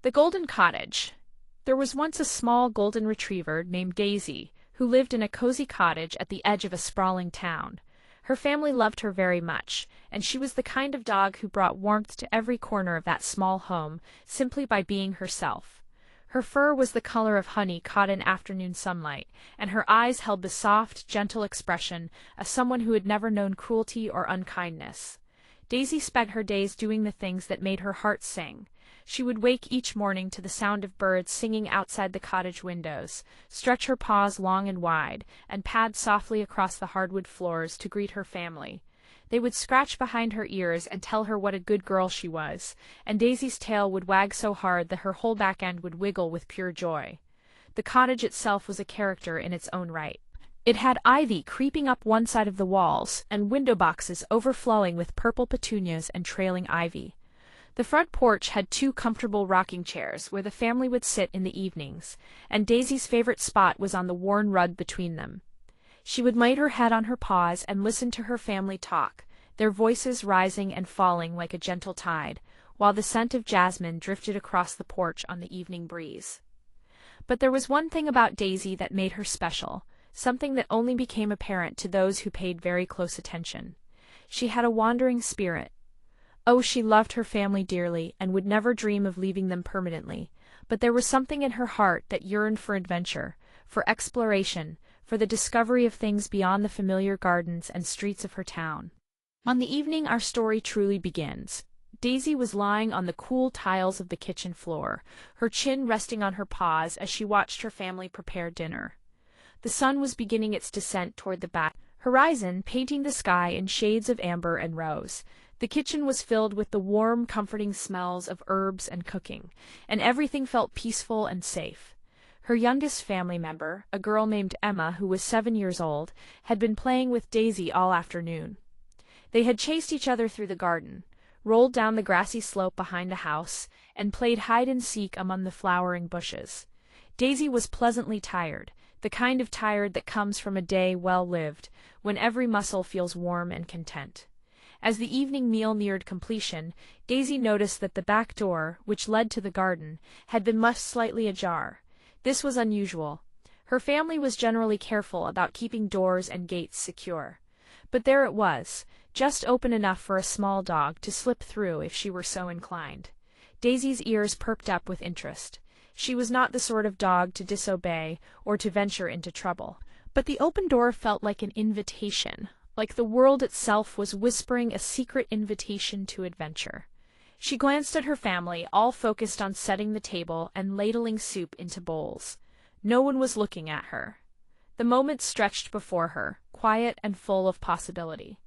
The Golden Cottage. There was once a small golden retriever named Daisy, who lived in a cozy cottage at the edge of a sprawling town. Her family loved her very much, and she was the kind of dog who brought warmth to every corner of that small home simply by being herself. Her fur was the color of honey caught in afternoon sunlight, and her eyes held the soft, gentle expression of someone who had never known cruelty or unkindness. Daisy spent her days doing the things that made her heart sing. She would wake each morning to the sound of birds singing outside the cottage windows, stretch her paws long and wide, and pad softly across the hardwood floors to greet her family. They would scratch behind her ears and tell her what a good girl she was, and Daisy's tail would wag so hard that her whole back end would wiggle with pure joy. The cottage itself was a character in its own right. It had ivy creeping up one side of the walls, and window boxes overflowing with purple petunias and trailing ivy. The front porch had 2 comfortable rocking chairs where the family would sit in the evenings, and Daisy's favorite spot was on the worn rug between them. She would lay her head on her paws and listen to her family talk, their voices rising and falling like a gentle tide, while the scent of jasmine drifted across the porch on the evening breeze. But there was one thing about Daisy that made her special, something that only became apparent to those who paid very close attention. She had a wandering spirit. Oh, she loved her family dearly and would never dream of leaving them permanently, but there was something in her heart that yearned for adventure, for exploration, for the discovery of things beyond the familiar gardens and streets of her town. On the evening our story truly begins. Daisy was lying on the cool tiles of the kitchen floor, her chin resting on her paws as she watched her family prepare dinner. The sun was beginning its descent toward the back horizon, painting the sky in shades of amber and rose. The kitchen was filled with the warm, comforting smells of herbs and cooking, and everything felt peaceful and safe. Her youngest family member, a girl named Emma who was 7 years old, had been playing with Daisy all afternoon. They had chased each other through the garden, rolled down the grassy slope behind the house, and played hide-and-seek among the flowering bushes. Daisy was pleasantly tired, the kind of tired that comes from a day well lived, when every muscle feels warm and content. As the evening meal neared completion, Daisy noticed that the back door, which led to the garden, had been left slightly ajar. This was unusual. Her family was generally careful about keeping doors and gates secure. But there it was, just open enough for a small dog to slip through if she were so inclined. Daisy's ears perked up with interest. She was not the sort of dog to disobey or to venture into trouble. But the open door felt like an invitation, like the world itself was whispering a secret invitation to adventure. She glanced at her family, all focused on setting the table and ladling soup into bowls. No one was looking at her. The moment stretched before her, quiet and full of possibility.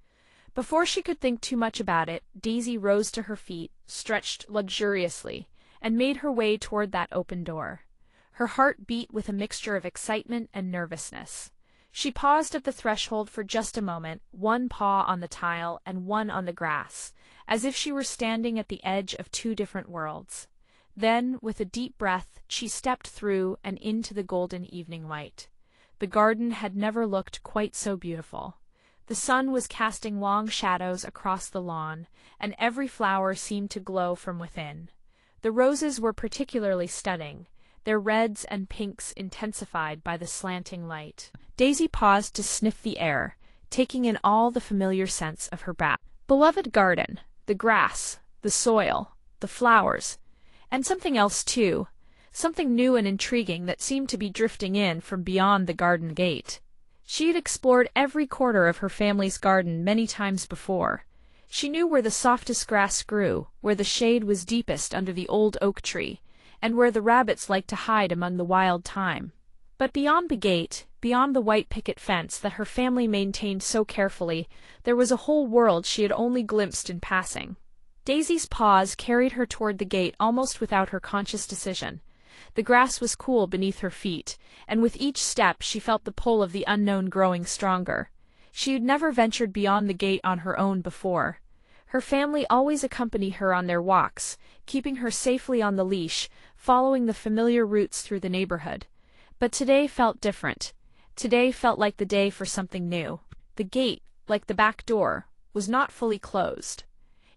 Before she could think too much about it, Daisy rose to her feet, stretched luxuriously, and made her way toward that open door. Her heart beat with a mixture of excitement and nervousness. She paused at the threshold for just a moment, one paw on the tile and one on the grass, as if she were standing at the edge of 2 different worlds. Then, with a deep breath, she stepped through and into the golden evening light. The garden had never looked quite so beautiful. The sun was casting long shadows across the lawn, and every flower seemed to glow from within. The roses were particularly stunning, their reds and pinks intensified by the slanting light. Daisy paused to sniff the air, taking in all the familiar scents of her beloved garden, the grass, the soil, the flowers, and something else too, something new and intriguing that seemed to be drifting in from beyond the garden gate. She had explored every corner of her family's garden many times before. She knew where the softest grass grew, where the shade was deepest under the old oak tree, and where the rabbits liked to hide among the wild thyme. But beyond the gate, beyond the white picket fence that her family maintained so carefully, there was a whole world she had only glimpsed in passing. Daisy's paws carried her toward the gate almost without her conscious decision. The grass was cool beneath her feet, and with each step she felt the pull of the unknown growing stronger. She had never ventured beyond the gate on her own before. Her family always accompanied her on their walks, keeping her safely on the leash, following the familiar routes through the neighborhood. But today felt different. Today felt like the day for something new. The gate, like the back door, was not fully closed.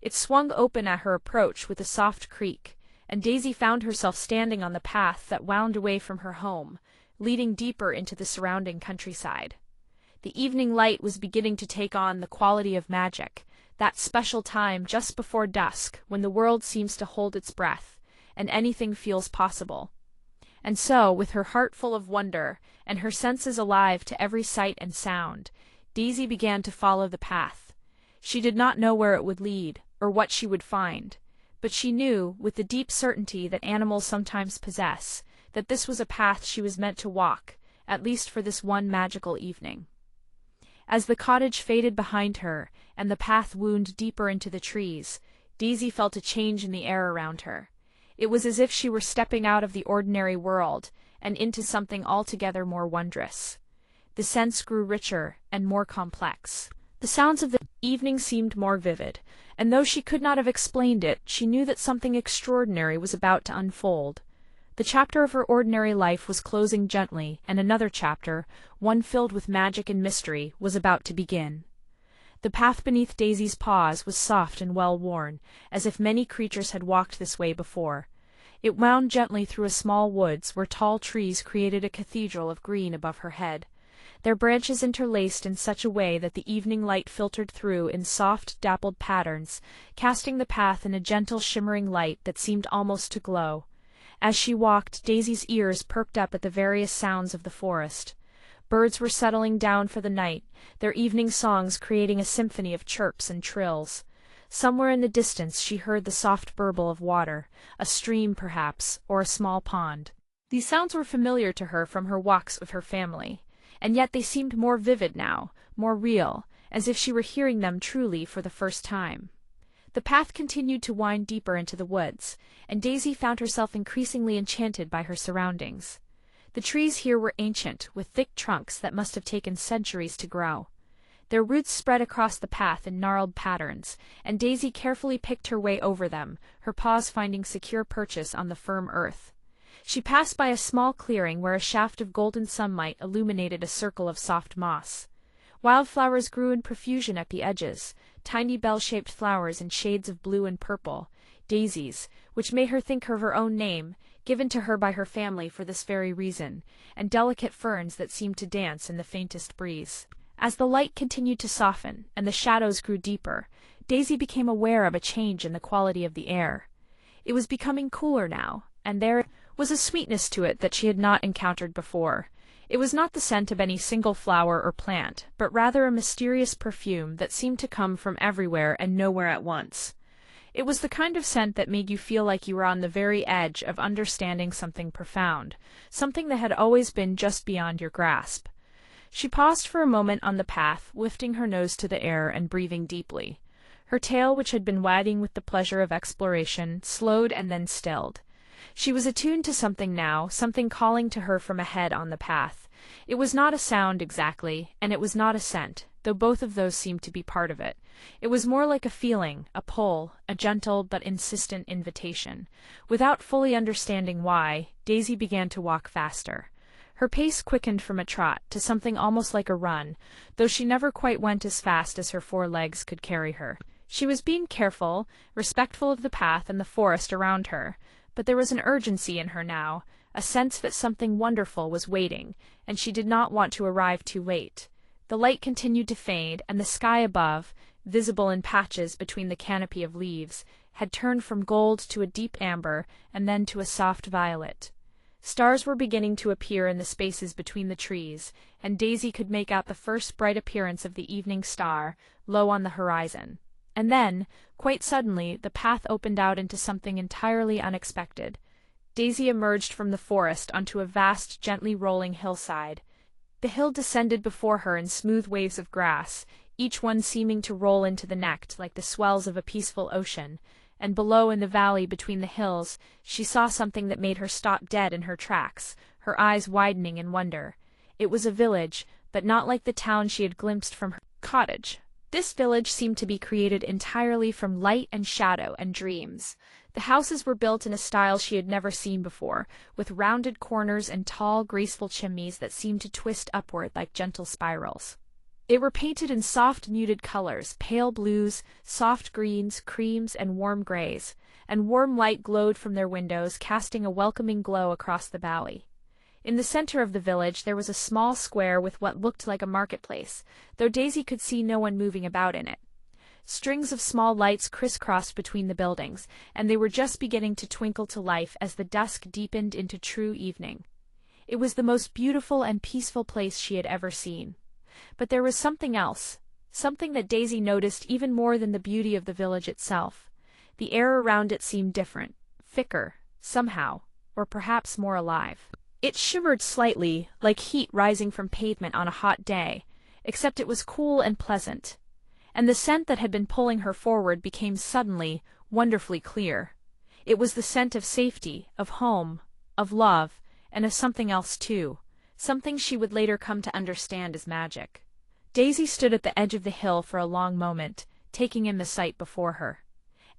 It swung open at her approach with a soft creak, and Daisy found herself standing on the path that wound away from her home, leading deeper into the surrounding countryside. The evening light was beginning to take on the quality of magic, that special time just before dusk when the world seems to hold its breath, and anything feels possible. And so, with her heart full of wonder, and her senses alive to every sight and sound, Daisy began to follow the path. She did not know where it would lead, or what she would find, but she knew, with the deep certainty that animals sometimes possess, that this was a path she was meant to walk, at least for this one magical evening. As the cottage faded behind her, and the path wound deeper into the trees, Daisy felt a change in the air around her. It was as if she were stepping out of the ordinary world, and into something altogether more wondrous. The scents grew richer and more complex. The sounds of the evening seemed more vivid, and though she could not have explained it, she knew that something extraordinary was about to unfold. The chapter of her ordinary life was closing gently, and another chapter, one filled with magic and mystery, was about to begin. The path beneath Daisy's paws was soft and well-worn, as if many creatures had walked this way before. It wound gently through a small woods where tall trees created a cathedral of green above her head. Their branches interlaced in such a way that the evening light filtered through in soft, dappled patterns, casting the path in a gentle, shimmering light that seemed almost to glow. As she walked, Daisy's ears perked up at the various sounds of the forest. Birds were settling down for the night, their evening songs creating a symphony of chirps and trills. Somewhere in the distance she heard the soft burble of water, a stream perhaps, or a small pond. These sounds were familiar to her from her walks with her family, and yet they seemed more vivid now, more real, as if she were hearing them truly for the first time. The path continued to wind deeper into the woods, and Daisy found herself increasingly enchanted by her surroundings. The trees here were ancient, with thick trunks that must have taken centuries to grow. Their roots spread across the path in gnarled patterns, and Daisy carefully picked her way over them, her paws finding secure purchase on the firm earth. She passed by a small clearing where a shaft of golden sunlight illuminated a circle of soft moss. Wildflowers grew in profusion at the edges, tiny bell-shaped flowers in shades of blue and purple, daisies, which made her think of her own name, given to her by her family for this very reason, and delicate ferns that seemed to dance in the faintest breeze. As the light continued to soften, and the shadows grew deeper, Daisy became aware of a change in the quality of the air. It was becoming cooler now, and there was a sweetness to it that she had not encountered before. It was not the scent of any single flower or plant, but rather a mysterious perfume that seemed to come from everywhere and nowhere at once. It was the kind of scent that made you feel like you were on the very edge of understanding something profound, something that had always been just beyond your grasp. She paused for a moment on the path, lifting her nose to the air and breathing deeply. Her tail, which had been wagging with the pleasure of exploration, slowed and then stilled. She was attuned to something now, something calling to her from ahead on the path. It was not a sound exactly, and it was not a scent, though both of those seemed to be part of it. It was more like a feeling, a pull, a gentle but insistent invitation. Without fully understanding why, Daisy began to walk faster. Her pace quickened from a trot to something almost like a run, though she never quite went as fast as her 4 legs could carry her. She was being careful, respectful of the path and the forest around her, but there was an urgency in her now, a sense that something wonderful was waiting, and she did not want to arrive too late. The light continued to fade, and the sky above, visible in patches between the canopy of leaves, had turned from gold to a deep amber, and then to a soft violet. Stars were beginning to appear in the spaces between the trees, and Daisy could make out the first bright appearance of the evening star, low on the horizon. And then, quite suddenly, the path opened out into something entirely unexpected. Daisy emerged from the forest onto a vast, gently rolling hillside. The hill descended before her in smooth waves of grass, each one seeming to roll into the next like the swells of a peaceful ocean, and below in the valley between the hills she saw something that made her stop dead in her tracks, her eyes widening in wonder. It was a village, but not like the town she had glimpsed from her cottage. This village seemed to be created entirely from light and shadow and dreams. The houses were built in a style she had never seen before, with rounded corners and tall, graceful chimneys that seemed to twist upward like gentle spirals. They were painted in soft, muted colors, pale blues, soft greens, creams, and warm grays, and warm light glowed from their windows, casting a welcoming glow across the valley. In the center of the village there was a small square with what looked like a marketplace, though Daisy could see no one moving about in it. Strings of small lights crisscrossed between the buildings, and they were just beginning to twinkle to life as the dusk deepened into true evening. It was the most beautiful and peaceful place she had ever seen. But there was something else, something that Daisy noticed even more than the beauty of the village itself. The air around it seemed different, thicker, somehow, or perhaps more alive. It shimmered slightly, like heat rising from pavement on a hot day, except it was cool and pleasant. And the scent that had been pulling her forward became suddenly, wonderfully clear. It was the scent of safety, of home, of love, and of something else too, something she would later come to understand as magic. Daisy stood at the edge of the hill for a long moment, taking in the sight before her.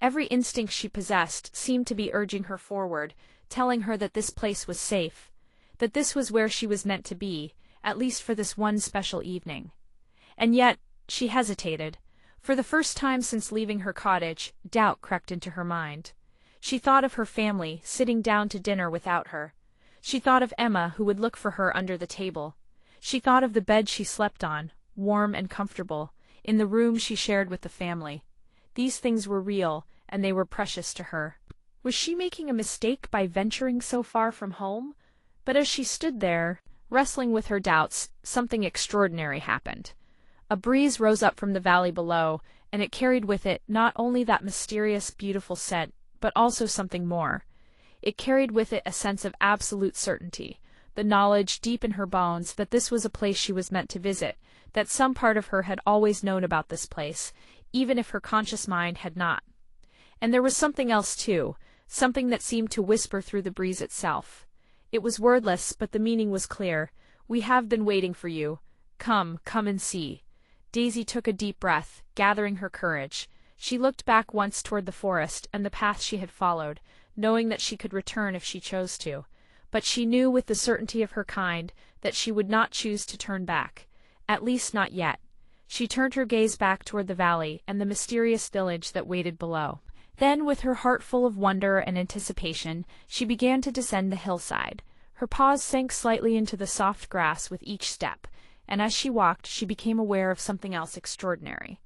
Every instinct she possessed seemed to be urging her forward, telling her that this place was safe, that this was where she was meant to be, at least for this one special evening. And yet, she hesitated. For the first time since leaving her cottage, doubt crept into her mind. She thought of her family, sitting down to dinner without her. She thought of Emma, who would look for her under the table. She thought of the bed she slept on, warm and comfortable, in the room she shared with the family. These things were real, and they were precious to her. Was she making a mistake by venturing so far from home? But as she stood there, wrestling with her doubts, something extraordinary happened. A breeze rose up from the valley below, and it carried with it not only that mysterious, beautiful scent, but also something more. It carried with it a sense of absolute certainty, the knowledge deep in her bones that this was a place she was meant to visit, that some part of her had always known about this place, even if her conscious mind had not. And there was something else too, something that seemed to whisper through the breeze itself. It was wordless, but the meaning was clear. "We have been waiting for you. Come and see." Daisy took a deep breath, gathering her courage. She looked back once toward the forest and the path she had followed, knowing that she could return if she chose to. But she knew with the certainty of her kind that she would not choose to turn back, at least not yet. She turned her gaze back toward the valley and the mysterious village that waited below. Then, with her heart full of wonder and anticipation, she began to descend the hillside. Her paws sank slightly into the soft grass with each step, and as she walked she became aware of something else extraordinary.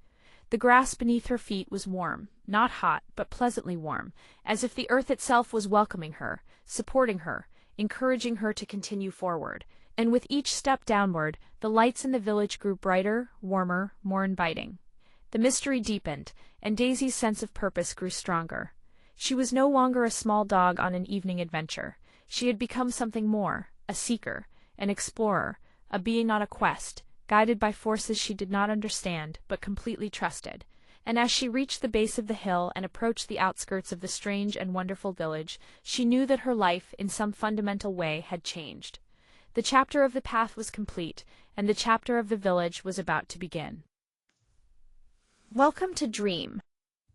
The grass beneath her feet was warm, not hot, but pleasantly warm, as if the earth itself was welcoming her, supporting her, encouraging her to continue forward. And with each step downward, the lights in the village grew brighter, warmer, more inviting. The mystery deepened, and Daisy's sense of purpose grew stronger. She was no longer a small dog on an evening adventure. She had become something more, a seeker, an explorer, a being on a quest, guided by forces she did not understand, but completely trusted. And as she reached the base of the hill and approached the outskirts of the strange and wonderful village, she knew that her life, in some fundamental way, had changed. The chapter of the path was complete, and the chapter of the village was about to begin. Welcome to Dream.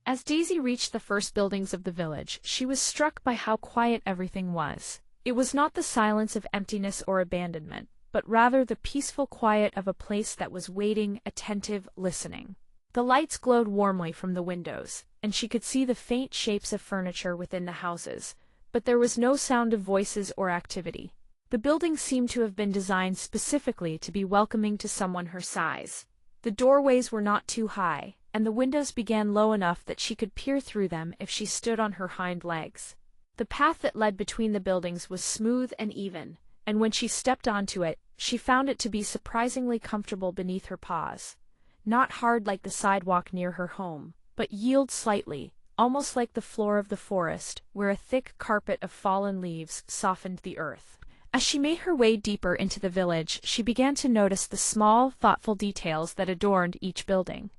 As Daisy reached the first buildings of the village, she was struck by how quiet everything was. It was not the silence of emptiness or abandonment, but rather the peaceful quiet of a place that was waiting, attentive, listening. The lights glowed warmly from the windows, and she could see the faint shapes of furniture within the houses, but there was no sound of voices or activity. The buildings seemed to have been designed specifically to be welcoming to someone her size. The doorways were not too high, and the windows began low enough that she could peer through them if she stood on her hind legs. The path that led between the buildings was smooth and even, and when she stepped onto it, she found it to be surprisingly comfortable beneath her paws. Not hard like the sidewalk near her home, but yield slightly, almost like the floor of the forest, where a thick carpet of fallen leaves softened the earth. As she made her way deeper into the village, she began to notice the small, thoughtful details that adorned each building.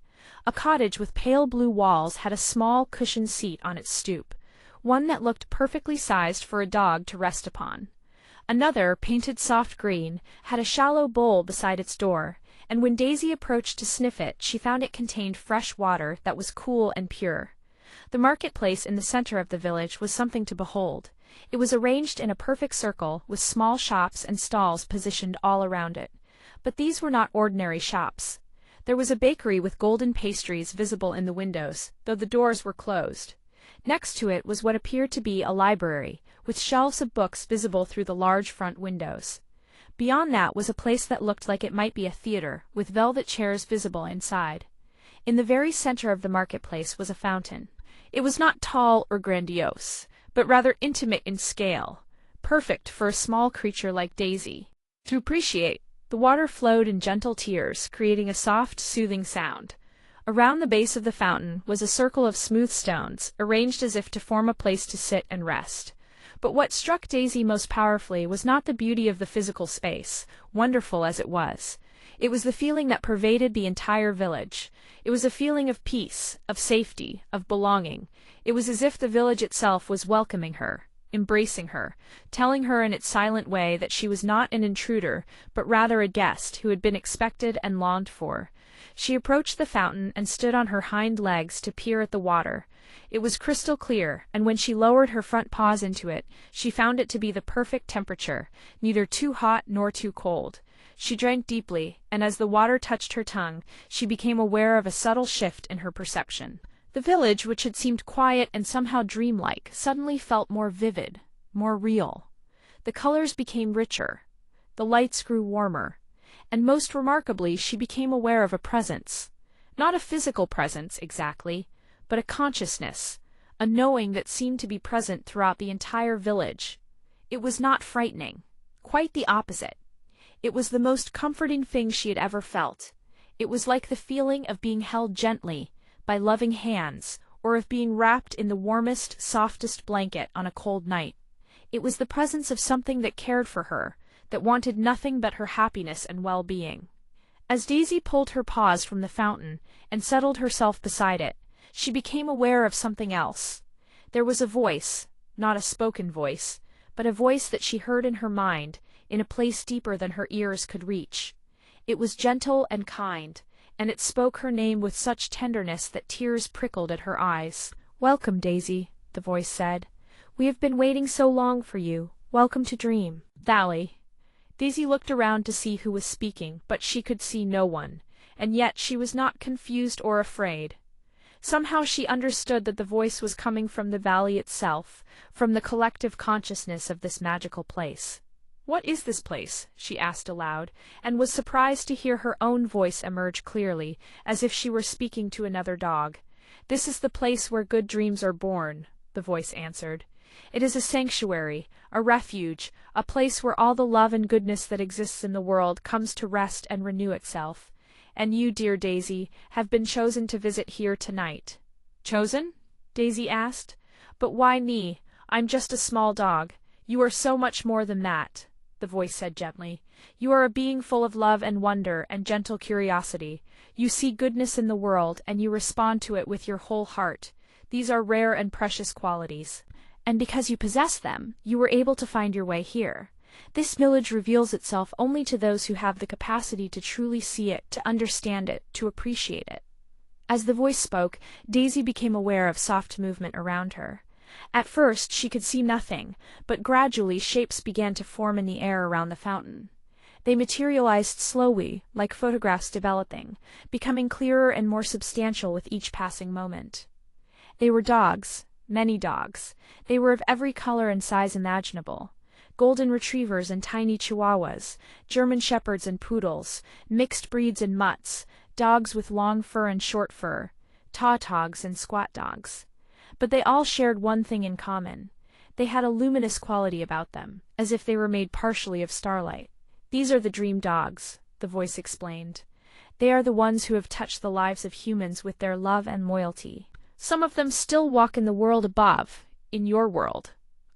A cottage with pale blue walls had a small cushioned seat on its stoop, one that looked perfectly sized for a dog to rest upon. Another, painted soft green, had a shallow bowl beside its door, and when Daisy approached to sniff it, she found it contained fresh water that was cool and pure. The marketplace in the center of the village was something to behold. It was arranged in a perfect circle, with small shops and stalls positioned all around it. But these were not ordinary shops. There was a bakery with golden pastries visible in the windows, though the doors were closed. Next to it was what appeared to be a library, with shelves of books visible through the large front windows. Beyond that was a place that looked like it might be a theater, with velvet chairs visible inside. In the very center of the marketplace was a fountain. It was not tall or grandiose, but rather intimate in scale, perfect for a small creature like Daisy to appreciate. The water flowed in gentle tears, creating a soft, soothing sound. Around the base of the fountain was a circle of smooth stones, arranged as if to form a place to sit and rest. But what struck Daisy most powerfully was not the beauty of the physical space, wonderful as it was. It was the feeling that pervaded the entire village. It was a feeling of peace, of safety, of belonging. It was as if the village itself was welcoming her, embracing her, telling her in its silent way that she was not an intruder, but rather a guest who had been expected and longed for. She approached the fountain and stood on her hind legs to peer at the water. It was crystal clear, and when she lowered her front paws into it, she found it to be the perfect temperature, neither too hot nor too cold. She drank deeply, and as the water touched her tongue, she became aware of a subtle shift in her perception. The village, which had seemed quiet and somehow dreamlike, suddenly felt more vivid, more real. The colors became richer. The lights grew warmer. And most remarkably, she became aware of a presence. Not a physical presence, exactly, but a consciousness, a knowing that seemed to be present throughout the entire village. It was not frightening. Quite the opposite. It was the most comforting thing she had ever felt. It was like the feeling of being held gently by loving hands, or of being wrapped in the warmest, softest blanket on a cold night. It was the presence of something that cared for her, that wanted nothing but her happiness and well-being. As Daisy pulled her paws from the fountain and settled herself beside it, she became aware of something else. There was a voice, not a spoken voice, but a voice that she heard in her mind, in a place deeper than her ears could reach. It was gentle and kind, and it spoke her name with such tenderness that tears prickled at her eyes. "Welcome, Daisy," the voice said. "We have been waiting so long for you. Welcome to Dream Valley." Daisy looked around to see who was speaking, but she could see no one, and yet she was not confused or afraid. Somehow she understood that the voice was coming from the valley itself, from the collective consciousness of this magical place. "What is this place?" she asked aloud, and was surprised to hear her own voice emerge clearly, as if she were speaking to another dog. "This is the place where good dreams are born," the voice answered. "It is a sanctuary, a refuge, a place where all the love and goodness that exists in the world comes to rest and renew itself. And you, dear Daisy, have been chosen to visit here tonight." "Chosen?" Daisy asked. "But why me? I'm just a small dog. You are so much more than that," the voice said gently. "You are a being full of love and wonder and gentle curiosity. You see goodness in the world, and you respond to it with your whole heart. These are rare and precious qualities. And because you possess them, you were able to find your way here. This village reveals itself only to those who have the capacity to truly see it, to understand it, to appreciate it." As the voice spoke, Daisy became aware of soft movement around her. At first she could see nothing, but gradually shapes began to form in the air around the fountain. They materialized slowly, like photographs developing, becoming clearer and more substantial with each passing moment. They were dogs. Many dogs. They were of every color and size imaginable. Golden retrievers and tiny chihuahuas, German shepherds and poodles, mixed breeds and mutts, dogs with long fur and short fur, taw-togs and squat dogs. But they all shared one thing in common. They had a luminous quality about them, as if they were made partially of starlight. "These are the dream dogs," the voice explained. "They are the ones who have touched the lives of humans with their love and loyalty. Some of them still walk in the world above, in your world.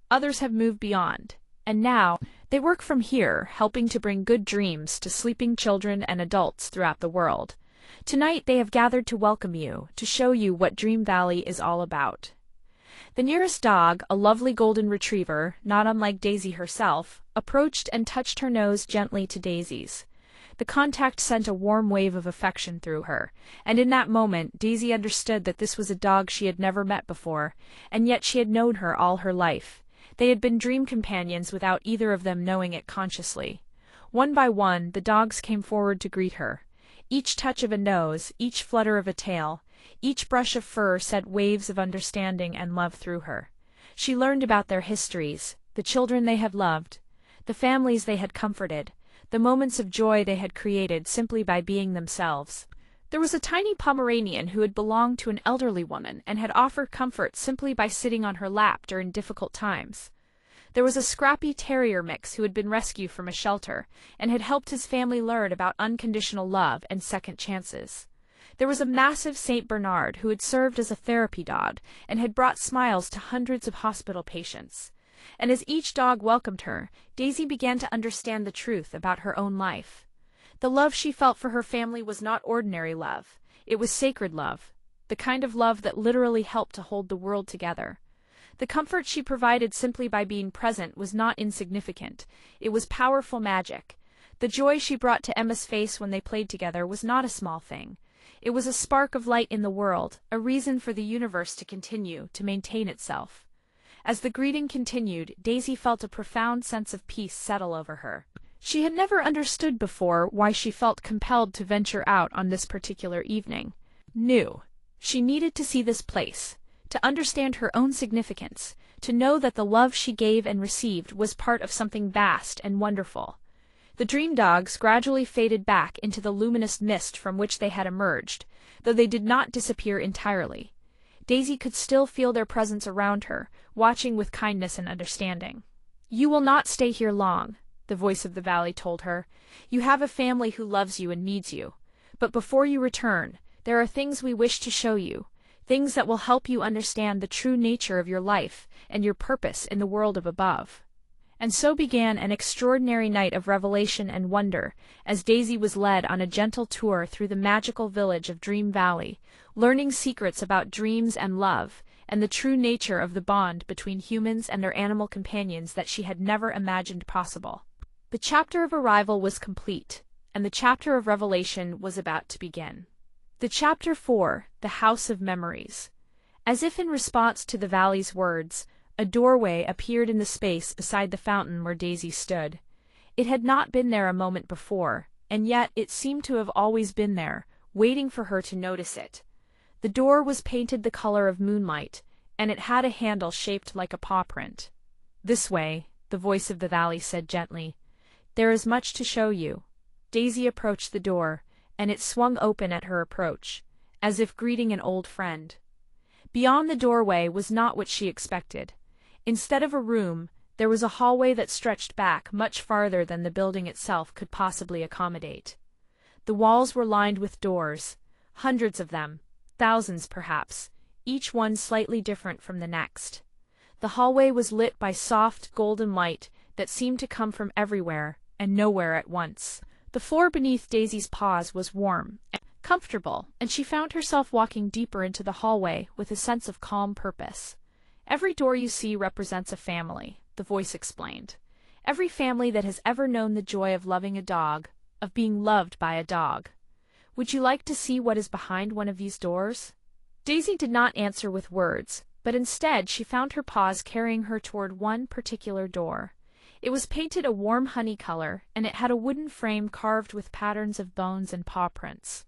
Others have moved beyond, and now they work from here, helping to bring good dreams to sleeping children and adults throughout the world. Tonight they have gathered to welcome you, to show you what Dream Valley is all about." The nearest dog, a lovely golden retriever, not unlike Daisy herself, approached and touched her nose gently to Daisy's. The contact sent a warm wave of affection through her, and in that moment Daisy understood that this was a dog she had never met before, and yet she had known her all her life. They had been dream companions without either of them knowing it consciously. One by one, the dogs came forward to greet her. Each touch of a nose, each flutter of a tail, each brush of fur sent waves of understanding and love through her. She learned about their histories, the children they had loved, the families they had comforted, the moments of joy they had created simply by being themselves. There was a tiny Pomeranian who had belonged to an elderly woman and had offered comfort simply by sitting on her lap during difficult times. There was a scrappy terrier mix who had been rescued from a shelter and had helped his family learn about unconditional love and second chances. There was a massive Saint Bernard who had served as a therapy dog and had brought smiles to hundreds of hospital patients. And as each dog welcomed her, Daisy began to understand the truth about her own life. The love she felt for her family was not ordinary love. It was sacred love, the kind of love that literally helped to hold the world together. The comfort she provided simply by being present was not insignificant. It was powerful magic. The joy she brought to Emma's face when they played together was not a small thing. It was a spark of light in the world, a reason for the universe to continue, to maintain itself. As the greeting continued, Daisy felt a profound sense of peace settle over her. She had never understood before why she felt compelled to venture out on this particular evening. She needed to see this place, to understand her own significance, to know that the love she gave and received was part of something vast and wonderful. The dream dogs gradually faded back into the luminous mist from which they had emerged, though they did not disappear entirely. Daisy could still feel their presence around her, watching with kindness and understanding. "You will not stay here long," the voice of the valley told her. "You have a family who loves you and needs you. But before you return, there are things we wish to show you, things that will help you understand the true nature of your life and your purpose in the world of above." And so began an extraordinary night of revelation and wonder, as Daisy was led on a gentle tour through the magical village of Dream Valley, learning secrets about dreams and love, and the true nature of the bond between humans and their animal companions that she had never imagined possible. The chapter of arrival was complete, and the chapter of revelation was about to begin. The chapter 4, The House of Memories. As if in response to the valley's words, a doorway appeared in the space beside the fountain where Daisy stood. It had not been there a moment before, and yet it seemed to have always been there, waiting for her to notice it. The door was painted the color of moonlight, and it had a handle shaped like a paw print. "This way," the voice of the valley said gently. "There is much to show you." Daisy approached the door, and it swung open at her approach, as if greeting an old friend. Beyond the doorway was not what she expected. Instead of a room, there was a hallway that stretched back much farther than the building itself could possibly accommodate. The walls were lined with doors, hundreds of them, thousands perhaps, each one slightly different from the next. The hallway was lit by soft, golden light that seemed to come from everywhere and nowhere at once. The floor beneath Daisy's paws was warm and comfortable, and she found herself walking deeper into the hallway with a sense of calm purpose. "Every door you see represents a family," the voice explained. "Every family that has ever known the joy of loving a dog, of being loved by a dog. Would you like to see what is behind one of these doors?" Daisy did not answer with words, but instead she found her paws carrying her toward one particular door. It was painted a warm honey color, and it had a wooden frame carved with patterns of bones and paw prints.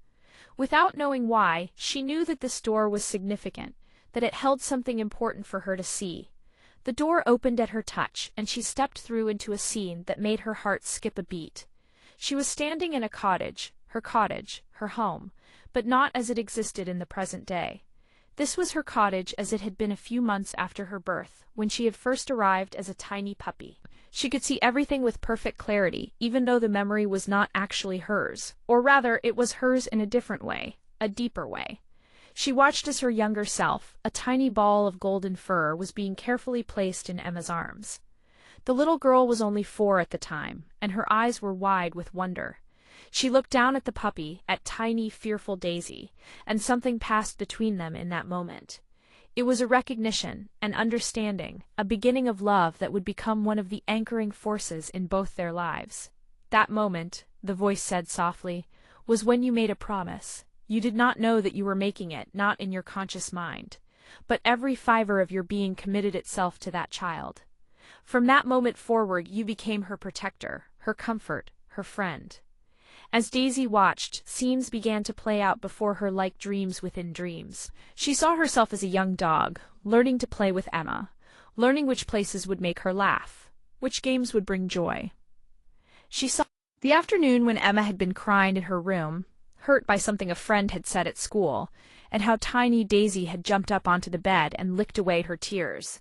Without knowing why, she knew that this door was significant, that it held something important for her to see. The door opened at her touch, and she stepped through into a scene that made her heart skip a beat. She was standing in a cottage, her home, but not as it existed in the present day. This was her cottage as it had been a few months after her birth, when she had first arrived as a tiny puppy. She could see everything with perfect clarity, even though the memory was not actually hers, or rather, it was hers in a different way, a deeper way. She watched as her younger self, a tiny ball of golden fur, was being carefully placed in Emma's arms. The little girl was only 4 at the time, and her eyes were wide with wonder. She looked down at the puppy, at tiny, fearful Daisy, and something passed between them in that moment. It was a recognition, an understanding, a beginning of love that would become one of the anchoring forces in both their lives. "That moment," the voice said softly, "was when you made a promise. You did not know that you were making it, not in your conscious mind. But every fiber of your being committed itself to that child. From that moment forward, you became her protector, her comfort, her friend. As Daisy watched, scenes began to play out before her like dreams within dreams. She saw herself as a young dog, learning to play with Emma, learning which places would make her laugh, which games would bring joy. She saw the afternoon when Emma had been crying in her room, hurt by something a friend had said at school, and how tiny Daisy had jumped up onto the bed and licked away her tears.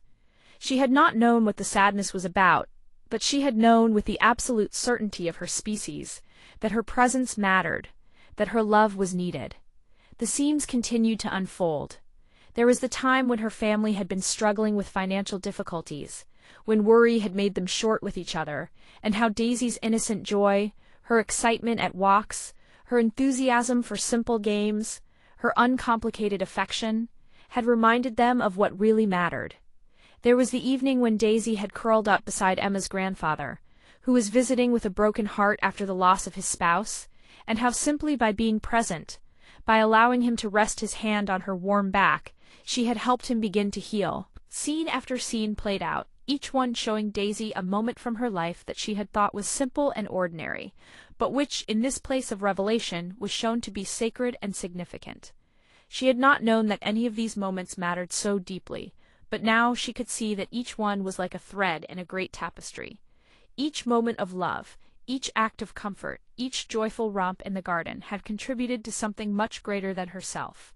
She had not known what the sadness was about, but she had known with the absolute certainty of her species that her presence mattered, that her love was needed. The scenes continued to unfold. There was the time when her family had been struggling with financial difficulties, when worry had made them short with each other, and how Daisy's innocent joy, her excitement at walks, her enthusiasm for simple games, her uncomplicated affection, had reminded them of what really mattered. There was the evening when Daisy had curled up beside Emma's grandfather, who was visiting with a broken heart after the loss of his spouse, and how simply by being present, by allowing him to rest his hand on her warm back, she had helped him begin to heal. Scene after scene played out, each one showing Daisy a moment from her life that she had thought was simple and ordinary, but which, in this place of revelation, was shown to be sacred and significant. She had not known that any of these moments mattered so deeply, but now she could see that each one was like a thread in a great tapestry. Each moment of love, each act of comfort, each joyful romp in the garden had contributed to something much greater than herself.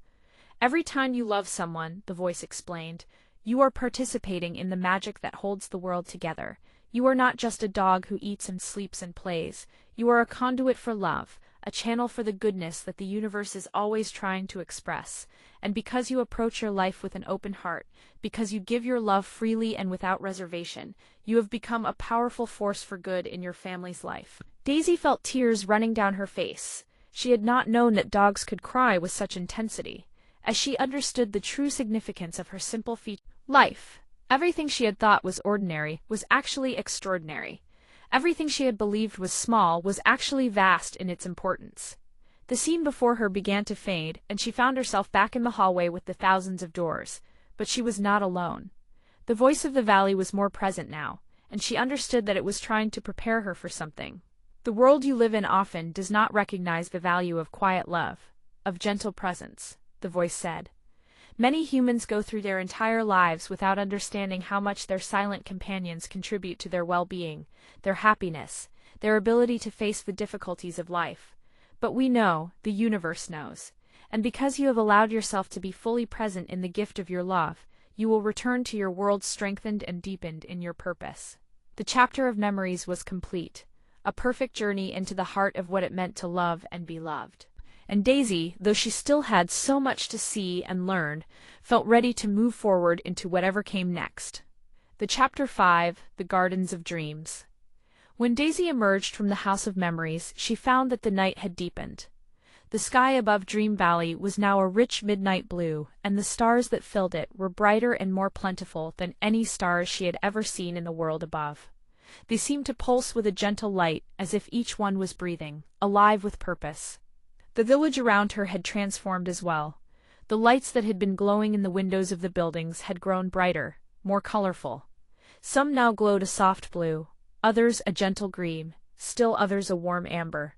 Every time you love someone, the voice explained, you are participating in the magic that holds the world together. You are not just a dog who eats and sleeps and plays. You are a conduit for love, a channel for the goodness that the universe is always trying to express. And because you approach your life with an open heart, because you give your love freely and without reservation, you have become a powerful force for good in your family's life. Daisy felt tears running down her face. She had not known that dogs could cry with such intensity. As she understood the true significance of her simple life, everything she had thought was ordinary was actually extraordinary. Everything she had believed was small was actually vast in its importance. The scene before her began to fade, and she found herself back in the hallway with the thousands of doors. But she was not alone. The voice of the valley was more present now, and she understood that it was trying to prepare her for something. The world you live in often does not recognize the value of quiet love, of gentle presence, the voice said. Many humans go through their entire lives without understanding how much their silent companions contribute to their well-being, their happiness, their ability to face the difficulties of life. But we know, the universe knows, and because you have allowed yourself to be fully present in the gift of your love, you will return to your world strengthened and deepened in your purpose. The chapter of memories was complete, a perfect journey into the heart of what it meant to love and be loved. And Daisy, though she still had so much to see and learn, felt ready to move forward into whatever came next. The Chapter 5, The Gardens of Dreams. When Daisy emerged from the House of Memories, she found that the night had deepened. The sky above Dream Valley was now a rich midnight blue, and the stars that filled it were brighter and more plentiful than any stars she had ever seen in the world above. They seemed to pulse with a gentle light, as if each one was breathing, alive with purpose. The village around her had transformed as well. The lights that had been glowing in the windows of the buildings had grown brighter, more colorful. Some now glowed a soft blue, others a gentle green, still others a warm amber.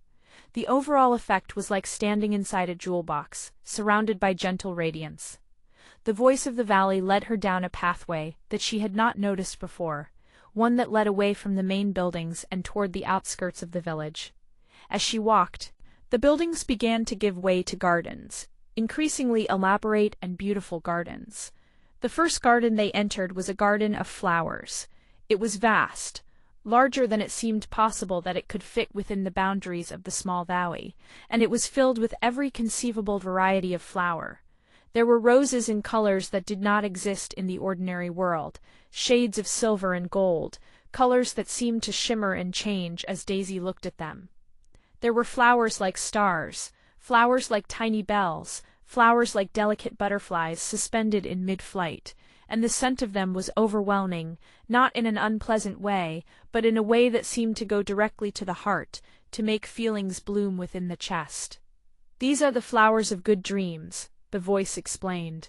The overall effect was like standing inside a jewel box, surrounded by gentle radiance. The voice of the valley led her down a pathway that she had not noticed before, one that led away from the main buildings and toward the outskirts of the village. As she walked, the buildings began to give way to gardens, increasingly elaborate and beautiful gardens. The first garden they entered was a garden of flowers. It was vast, larger than it seemed possible that it could fit within the boundaries of the small valley, and it was filled with every conceivable variety of flower. There were roses in colors that did not exist in the ordinary world, shades of silver and gold, colors that seemed to shimmer and change as Daisy looked at them. There were flowers like stars, flowers like tiny bells, flowers like delicate butterflies suspended in mid-flight, and the scent of them was overwhelming, not in an unpleasant way, but in a way that seemed to go directly to the heart, to make feelings bloom within the chest. "These are the flowers of good dreams," the voice explained.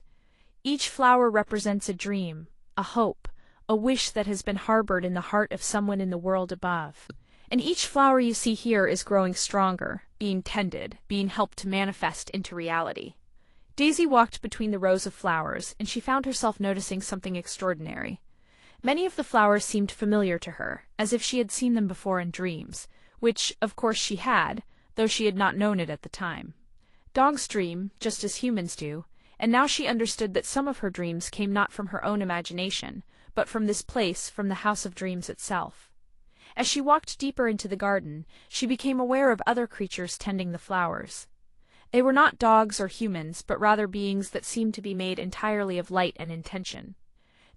"Each flower represents a dream, a hope, a wish that has been harbored in the heart of someone in the world above. And each flower you see here is growing stronger, being tended, being helped to manifest into reality. Daisy walked between the rows of flowers, and she found herself noticing something extraordinary. Many of the flowers seemed familiar to her, as if she had seen them before in dreams, which, of course, she had, though she had not known it at the time. Dogs dream, just as humans do, and now she understood that some of her dreams came not from her own imagination, but from this place, from the House of Dreams itself. As she walked deeper into the garden, she became aware of other creatures tending the flowers. They were not dogs or humans, but rather beings that seemed to be made entirely of light and intention.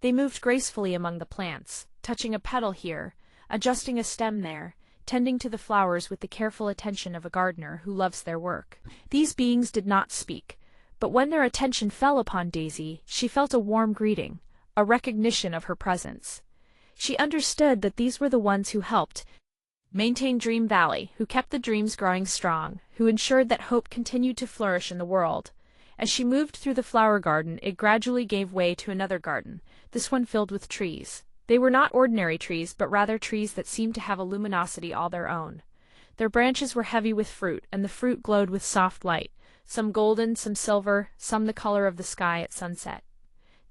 They moved gracefully among the plants, touching a petal here, adjusting a stem there, tending to the flowers with the careful attention of a gardener who loves their work. These beings did not speak, but when their attention fell upon Daisy, she felt a warm greeting, a recognition of her presence. She understood that these were the ones who helped maintain Dream Valley, who kept the dreams growing strong, who ensured that hope continued to flourish in the world. As she moved through the flower garden, it gradually gave way to another garden, this one filled with trees. They were not ordinary trees, but rather trees that seemed to have a luminosity all their own. Their branches were heavy with fruit, and the fruit glowed with soft light, some golden, some silver, some the color of the sky at sunset.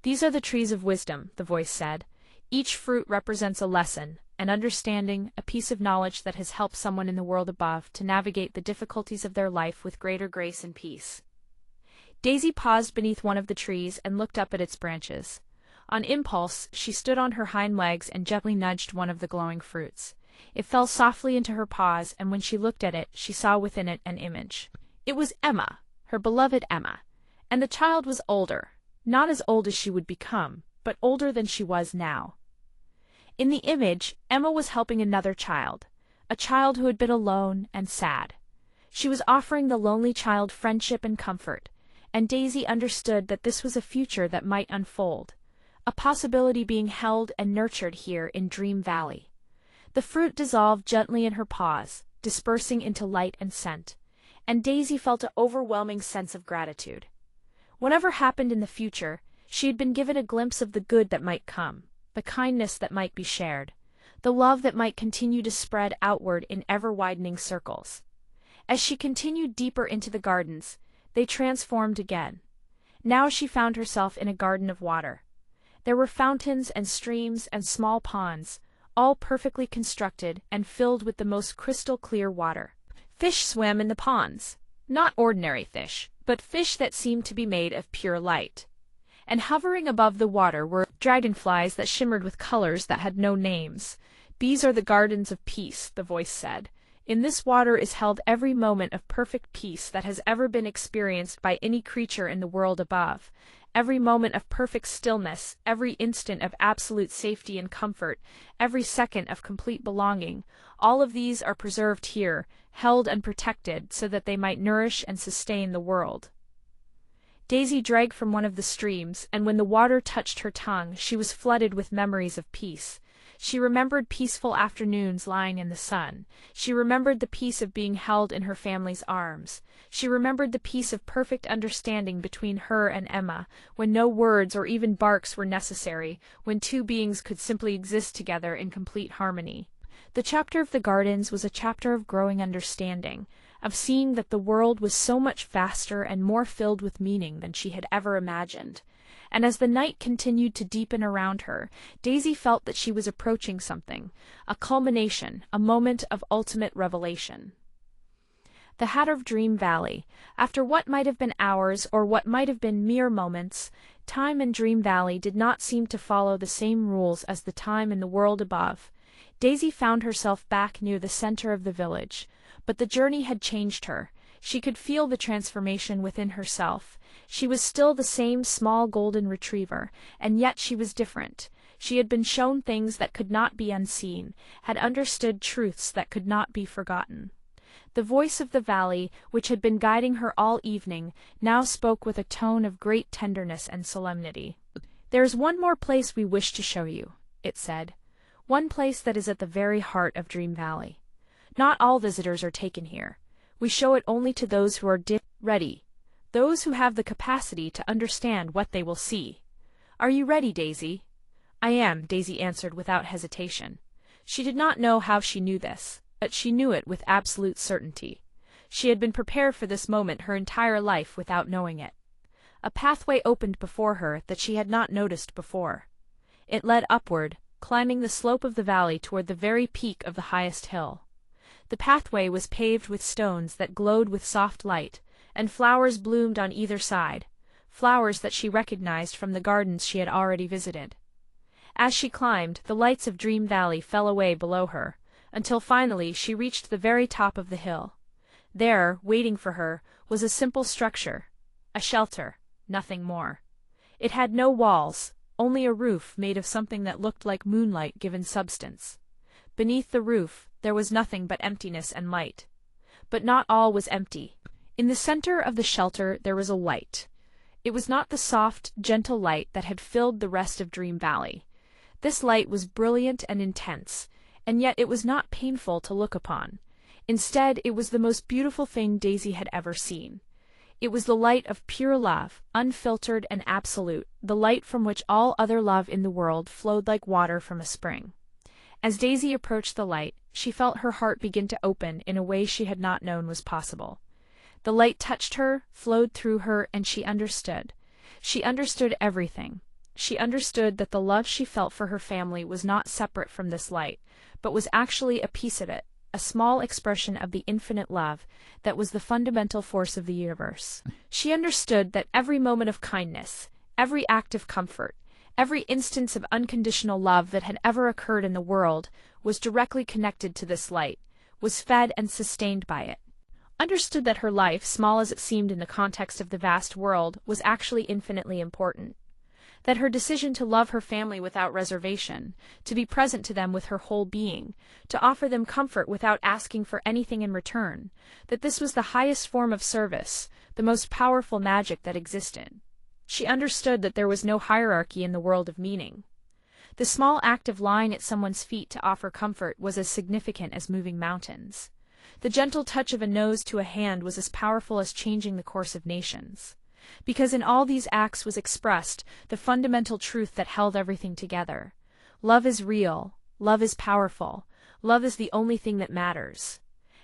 "These are the trees of wisdom," the voice said. "Each fruit represents a lesson, an understanding, a piece of knowledge that has helped someone in the world above to navigate the difficulties of their life with greater grace and peace." Daisy paused beneath one of the trees and looked up at its branches. On impulse, she stood on her hind legs and gently nudged one of the glowing fruits. It fell softly into her paws, and when she looked at it, she saw within it an image. It was Emma, her beloved Emma, and the child was older, not as old as she would become, but older than she was now. In the image, Emma was helping another child, a child who had been alone and sad. She was offering the lonely child friendship and comfort, and Daisy understood that this was a future that might unfold, a possibility being held and nurtured here in Dream Valley. The fruit dissolved gently in her paws, dispersing into light and scent, and Daisy felt an overwhelming sense of gratitude. Whatever happened in the future, she had been given a glimpse of the good that might come, the kindness that might be shared, the love that might continue to spread outward in ever-widening circles. As she continued deeper into the gardens, they transformed again. Now she found herself in a garden of water. There were fountains and streams and small ponds, all perfectly constructed and filled with the most crystal-clear water. Fish swam in the ponds, not ordinary fish, but fish that seemed to be made of pure light. And hovering above the water were dragonflies that shimmered with colors that had no names. "These are the gardens of peace," the voice said. "In this water is held every moment of perfect peace that has ever been experienced by any creature in the world above, every moment of perfect stillness, every instant of absolute safety and comfort, every second of complete belonging. All of these are preserved here, held and protected so that they might nourish and sustain the world." Daisy drank from one of the streams, and when the water touched her tongue, she was flooded with memories of peace. She remembered peaceful afternoons lying in the sun. She remembered the peace of being held in her family's arms. She remembered the peace of perfect understanding between her and Emma, when no words or even barks were necessary, when two beings could simply exist together in complete harmony. The chapter of the gardens was a chapter of growing understanding, of seeing that the world was so much vaster and more filled with meaning than she had ever imagined. And as the night continued to deepen around her, Daisy felt that she was approaching something, a culmination, a moment of ultimate revelation. The Hatter of Dream Valley. After what might have been hours or what might have been mere moments, time in Dream Valley did not seem to follow the same rules as the time in the world above. Daisy found herself back near the center of the village, but the journey had changed her. She could feel the transformation within herself. She was still the same small golden retriever, and yet she was different. She had been shown things that could not be unseen, had understood truths that could not be forgotten. The voice of the valley, which had been guiding her all evening, now spoke with a tone of great tenderness and solemnity. "There is one more place we wish to show you," it said. "One place that is at the very heart of Dream Valley. Not all visitors are taken here. We show it only to those who are ready, those who have the capacity to understand what they will see. Are you ready, Daisy?" "I am," Daisy answered without hesitation. She did not know how she knew this. but she knew it with absolute certainty. She had been prepared for this moment her entire life without knowing it. A pathway opened before her that she had not noticed before. It led upward, climbing the slope of the valley toward the very peak of the highest hill. The pathway was paved with stones that glowed with soft light, and flowers bloomed on either side, flowers that she recognized from the gardens she had already visited. As she climbed, the lights of Dream Valley fell away below her, until finally she reached the very top of the hill. There, waiting for her, was a simple structure, a shelter, nothing more. It had no walls, only a roof made of something that looked like moonlight given substance. Beneath the roof, there was nothing but emptiness and light. But not all was empty. In the center of the shelter there was a light. It was not the soft, gentle light that had filled the rest of Dream Valley. This light was brilliant and intense, and yet it was not painful to look upon. Instead, it was the most beautiful thing Daisy had ever seen. It was the light of pure love, unfiltered and absolute, the light from which all other love in the world flowed like water from a spring. As Daisy approached the light, she felt her heart begin to open in a way she had not known was possible. The light touched her, flowed through her, and she understood. She understood everything. She understood that the love she felt for her family was not separate from this light, but was actually a piece of it, a small expression of the infinite love that was the fundamental force of the universe. She understood that every moment of kindness, every act of comfort, every instance of unconditional love that had ever occurred in the world was directly connected to this light, was fed and sustained by it. Understood that her life, small as it seemed in the context of the vast world, was actually infinitely important. That her decision to love her family without reservation, to be present to them with her whole being, to offer them comfort without asking for anything in return, that this was the highest form of service, the most powerful magic that existed. She understood that there was no hierarchy in the world of meaning. The small act of lying at someone's feet to offer comfort was as significant as moving mountains. The gentle touch of a nose to a hand was as powerful as changing the course of nations. Because in all these acts was expressed the fundamental truth that held everything together. Love is real, love is powerful, love is the only thing that matters.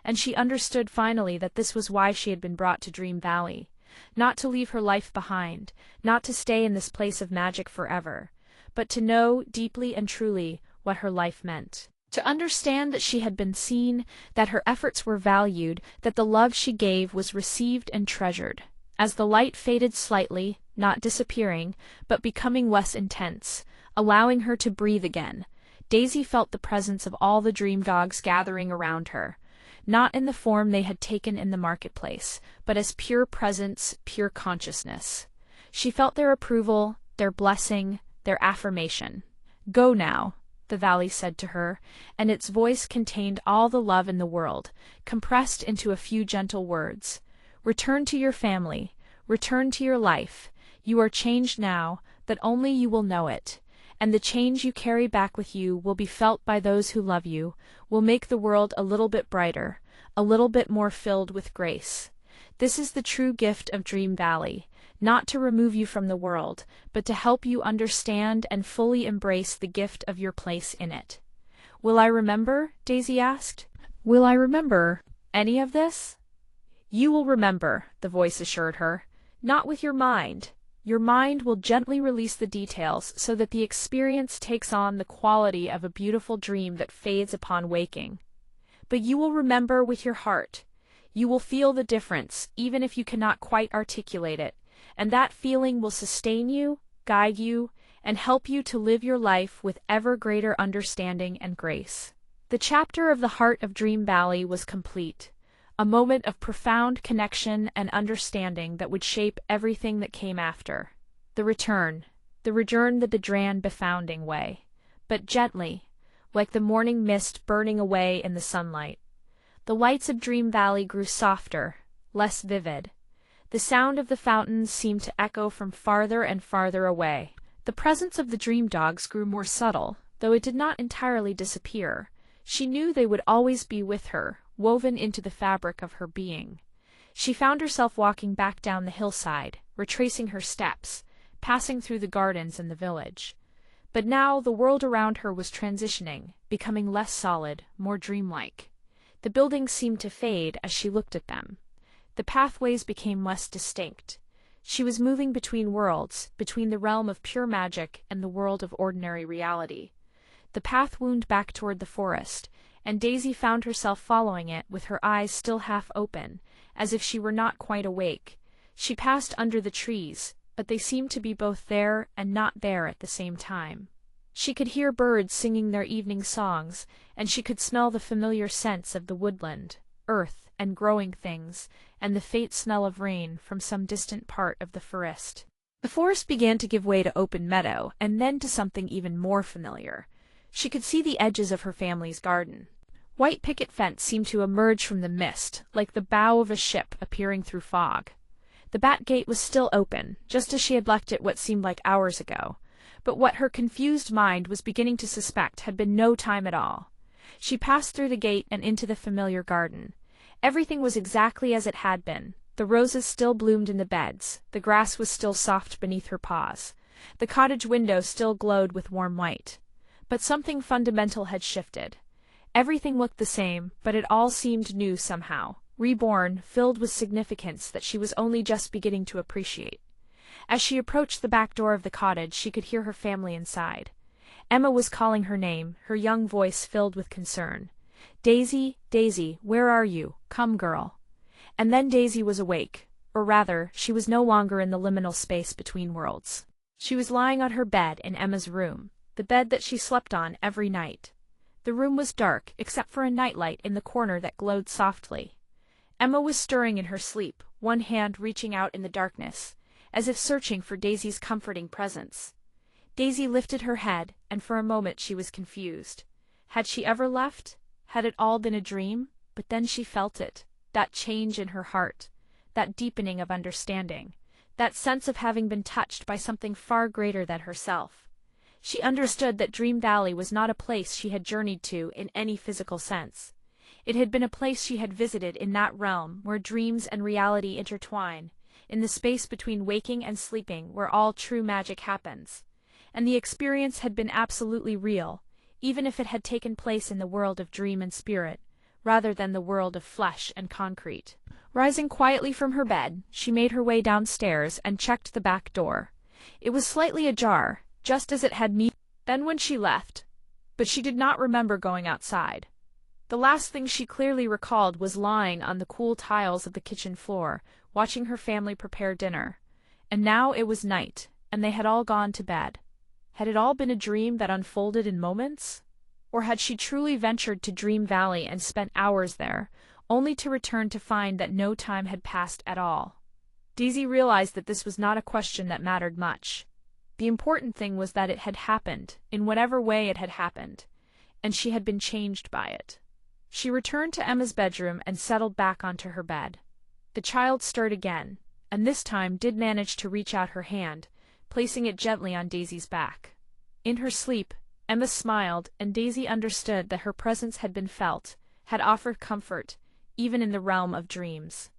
And she understood finally that this was why she had been brought to Dream Valley. Not to leave her life behind, not to stay in this place of magic forever, but to know deeply and truly what her life meant. To understand that she had been seen, that her efforts were valued, that the love she gave was received and treasured. As the light faded slightly, not disappearing, but becoming less intense, allowing her to breathe again, Daisy felt the presence of all the dream dogs gathering around her, not in the form they had taken in the marketplace, but as pure presence, pure consciousness. She felt their approval, their blessing, their affirmation. "Go now," the valley said to her, and its voice contained all the love in the world, compressed into a few gentle words. "Return to your family. Return to your life. You are changed now, but only you will know it. And the change you carry back with you will be felt by those who love you, will make the world a little bit brighter, a little bit more filled with grace. This is the true gift of Dream Valley, not to remove you from the world, but to help you understand and fully embrace the gift of your place in it." "Will I remember?" Daisy asked. "Will I remember any of this?" "You will remember," the voice assured her. "Not with your mind. Your mind will gently release the details so that the experience takes on the quality of a beautiful dream that fades upon waking. But you will remember with your heart. You will feel the difference, even if you cannot quite articulate it, and that feeling will sustain you, guide you, and help you to live your life with ever greater understanding and grace." The chapter of the heart of Dream Valley was complete. A moment of profound connection and understanding that would shape everything that came after. The return that the Dran befounding way, but gently, like the morning mist burning away in the sunlight. The lights of Dream Valley grew softer, less vivid. The sound of the fountains seemed to echo from farther and farther away. The presence of the dream dogs grew more subtle, though it did not entirely disappear. She knew they would always be with her, woven into the fabric of her being. She found herself walking back down the hillside, retracing her steps, passing through the gardens and the village. But now the world around her was transitioning, becoming less solid, more dreamlike. The buildings seemed to fade as she looked at them. The pathways became less distinct. She was moving between worlds, between the realm of pure magic and the world of ordinary reality. The path wound back toward the forest, and Daisy found herself following it with her eyes still half open, as if she were not quite awake. She passed under the trees, but they seemed to be both there and not there at the same time. She could hear birds singing their evening songs, and she could smell the familiar scents of the woodland, earth, and growing things, and the faint smell of rain from some distant part of the forest. The forest began to give way to open meadow, and then to something even more familiar. She could see the edges of her family's garden. White picket fence seemed to emerge from the mist, like the bow of a ship appearing through fog. The back gate was still open, just as she had left it what seemed like hours ago. But what her confused mind was beginning to suspect had been no time at all. She passed through the gate and into the familiar garden. Everything was exactly as it had been. The roses still bloomed in the beds, the grass was still soft beneath her paws, the cottage window still glowed with warm light. But something fundamental had shifted. Everything looked the same, but it all seemed new somehow, reborn, filled with significance that she was only just beginning to appreciate. As she approached the back door of the cottage, she could hear her family inside. Emma was calling her name, her young voice filled with concern. "Daisy, Daisy, where are you? Come, girl." And then Daisy was awake, or rather, she was no longer in the liminal space between worlds. She was lying on her bed in Emma's room, the bed that she slept on every night. The room was dark, except for a nightlight in the corner that glowed softly. Emma was stirring in her sleep, one hand reaching out in the darkness, as if searching for Daisy's comforting presence. Daisy lifted her head, and for a moment she was confused. Had she ever left? Had it all been a dream? But then she felt it, that change in her heart, that deepening of understanding, that sense of having been touched by something far greater than herself. She understood that Dream Valley was not a place she had journeyed to in any physical sense. It had been a place she had visited in that realm where dreams and reality intertwine, in the space between waking and sleeping where all true magic happens. And the experience had been absolutely real, even if it had taken place in the world of dream and spirit, rather than the world of flesh and concrete. Rising quietly from her bed, she made her way downstairs and checked the back door. It was slightly ajar, just as it had been when she left, but she did not remember going outside. The last thing she clearly recalled was lying on the cool tiles of the kitchen floor, watching her family prepare dinner. And now it was night, and they had all gone to bed. Had it all been a dream that unfolded in moments? Or had she truly ventured to Dream Valley and spent hours there, only to return to find that no time had passed at all? Daisy realized that this was not a question that mattered much. The important thing was that it had happened, in whatever way it had happened, and she had been changed by it. She returned to Emma's bedroom and settled back onto her bed. The child stirred again, and this time did manage to reach out her hand, placing it gently on Daisy's back. In her sleep, Emma smiled, and Daisy understood that her presence had been felt, had offered comfort, even in the realm of dreams.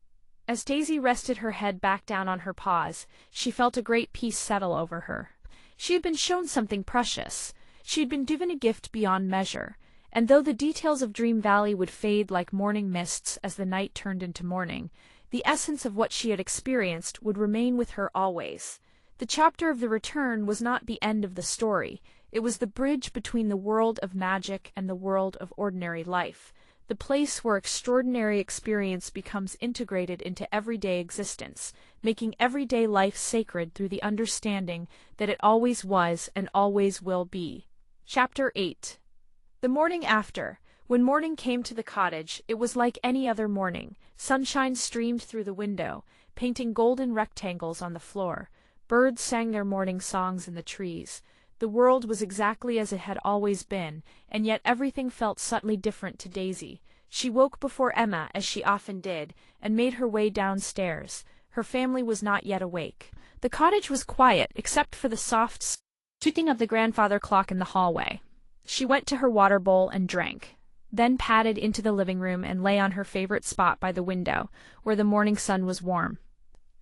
As Daisy rested her head back down on her paws, she felt a great peace settle over her. She had been shown something precious. She had been given a gift beyond measure, and though the details of Dream Valley would fade like morning mists as the night turned into morning, the essence of what she had experienced would remain with her always. The chapter of the return was not the end of the story. It was the bridge between the world of magic and the world of ordinary life, the place where extraordinary experience becomes integrated into everyday existence, making everyday life sacred through the understanding that it always was and always will be. Chapter 8. The morning after, when morning came to the cottage, it was like any other morning. Sunshine streamed through the window, painting golden rectangles on the floor. Birds sang their morning songs in the trees. The world was exactly as it had always been, and yet everything felt subtly different to Daisy. She woke before Emma, as she often did, and made her way downstairs. Her family was not yet awake. The cottage was quiet, except for the soft ticking of the grandfather clock in the hallway. She went to her water bowl and drank, then padded into the living room and lay on her favorite spot by the window, where the morning sun was warm.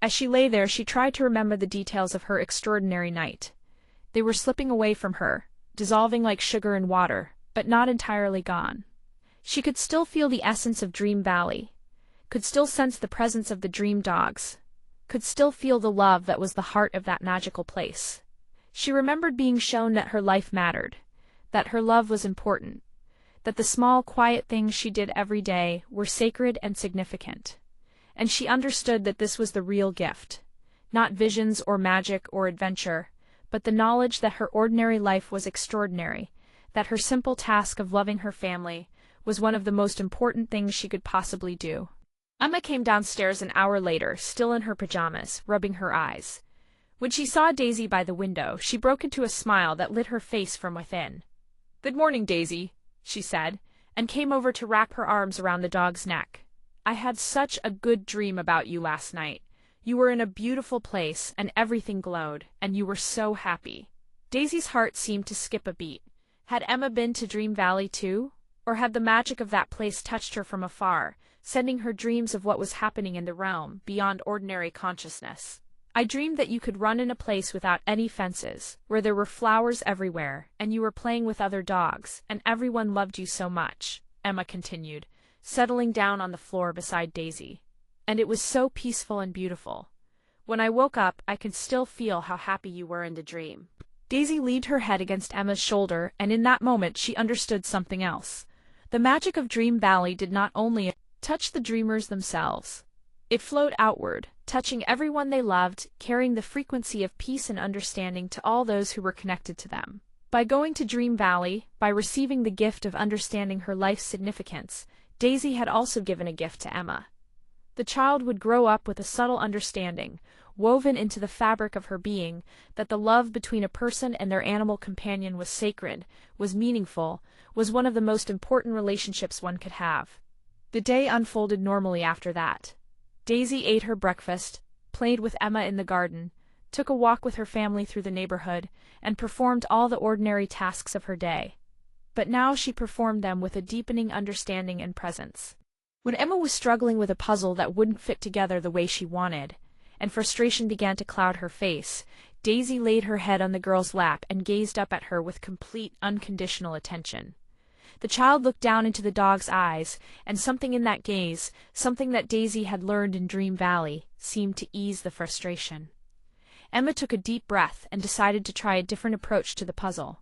As she lay there, she tried to remember the details of her extraordinary night. They were slipping away from her, dissolving like sugar in water, but not entirely gone. She could still feel the essence of Dream Valley, could still sense the presence of the dream dogs, could still feel the love that was the heart of that magical place. She remembered being shown that her life mattered, that her love was important, that the small, quiet things she did every day were sacred and significant. And she understood that this was the real gift, not visions or magic or adventure, but the knowledge that her ordinary life was extraordinary, that her simple task of loving her family was one of the most important things she could possibly do. Emma came downstairs an hour later, still in her pajamas, rubbing her eyes. When she saw Daisy by the window, she broke into a smile that lit her face from within. "Good morning, Daisy," she said, and came over to wrap her arms around the dog's neck. "I had such a good dream about you last night. You were in a beautiful place, and everything glowed, and you were so happy." Daisy's heart seemed to skip a beat. Had Emma been to Dream Valley too? Or had the magic of that place touched her from afar, sending her dreams of what was happening in the realm beyond ordinary consciousness? "I dreamed that you could run in a place without any fences, where there were flowers everywhere, and you were playing with other dogs, and everyone loved you so much," Emma continued, settling down on the floor beside Daisy. "And it was so peaceful and beautiful. When I woke up, I could still feel how happy you were in the dream." Daisy leaned her head against Emma's shoulder, and in that moment she understood something else. The magic of Dream Valley did not only touch the dreamers themselves. It flowed outward, touching everyone they loved, carrying the frequency of peace and understanding to all those who were connected to them. By going to Dream Valley, by receiving the gift of understanding her life's significance, Daisy had also given a gift to Emma. The child would grow up with a subtle understanding, woven into the fabric of her being, that the love between a person and their animal companion was sacred, was meaningful, was one of the most important relationships one could have. The day unfolded normally after that. Daisy ate her breakfast, played with Emma in the garden, took a walk with her family through the neighborhood, and performed all the ordinary tasks of her day. But now she performed them with a deepening understanding and presence. When Emma was struggling with a puzzle that wouldn't fit together the way she wanted, and frustration began to cloud her face, Daisy laid her head on the girl's lap and gazed up at her with complete, unconditional attention. The child looked down into the dog's eyes, and something in that gaze, something that Daisy had learned in Dream Valley, seemed to ease the frustration. Emma took a deep breath and decided to try a different approach to the puzzle.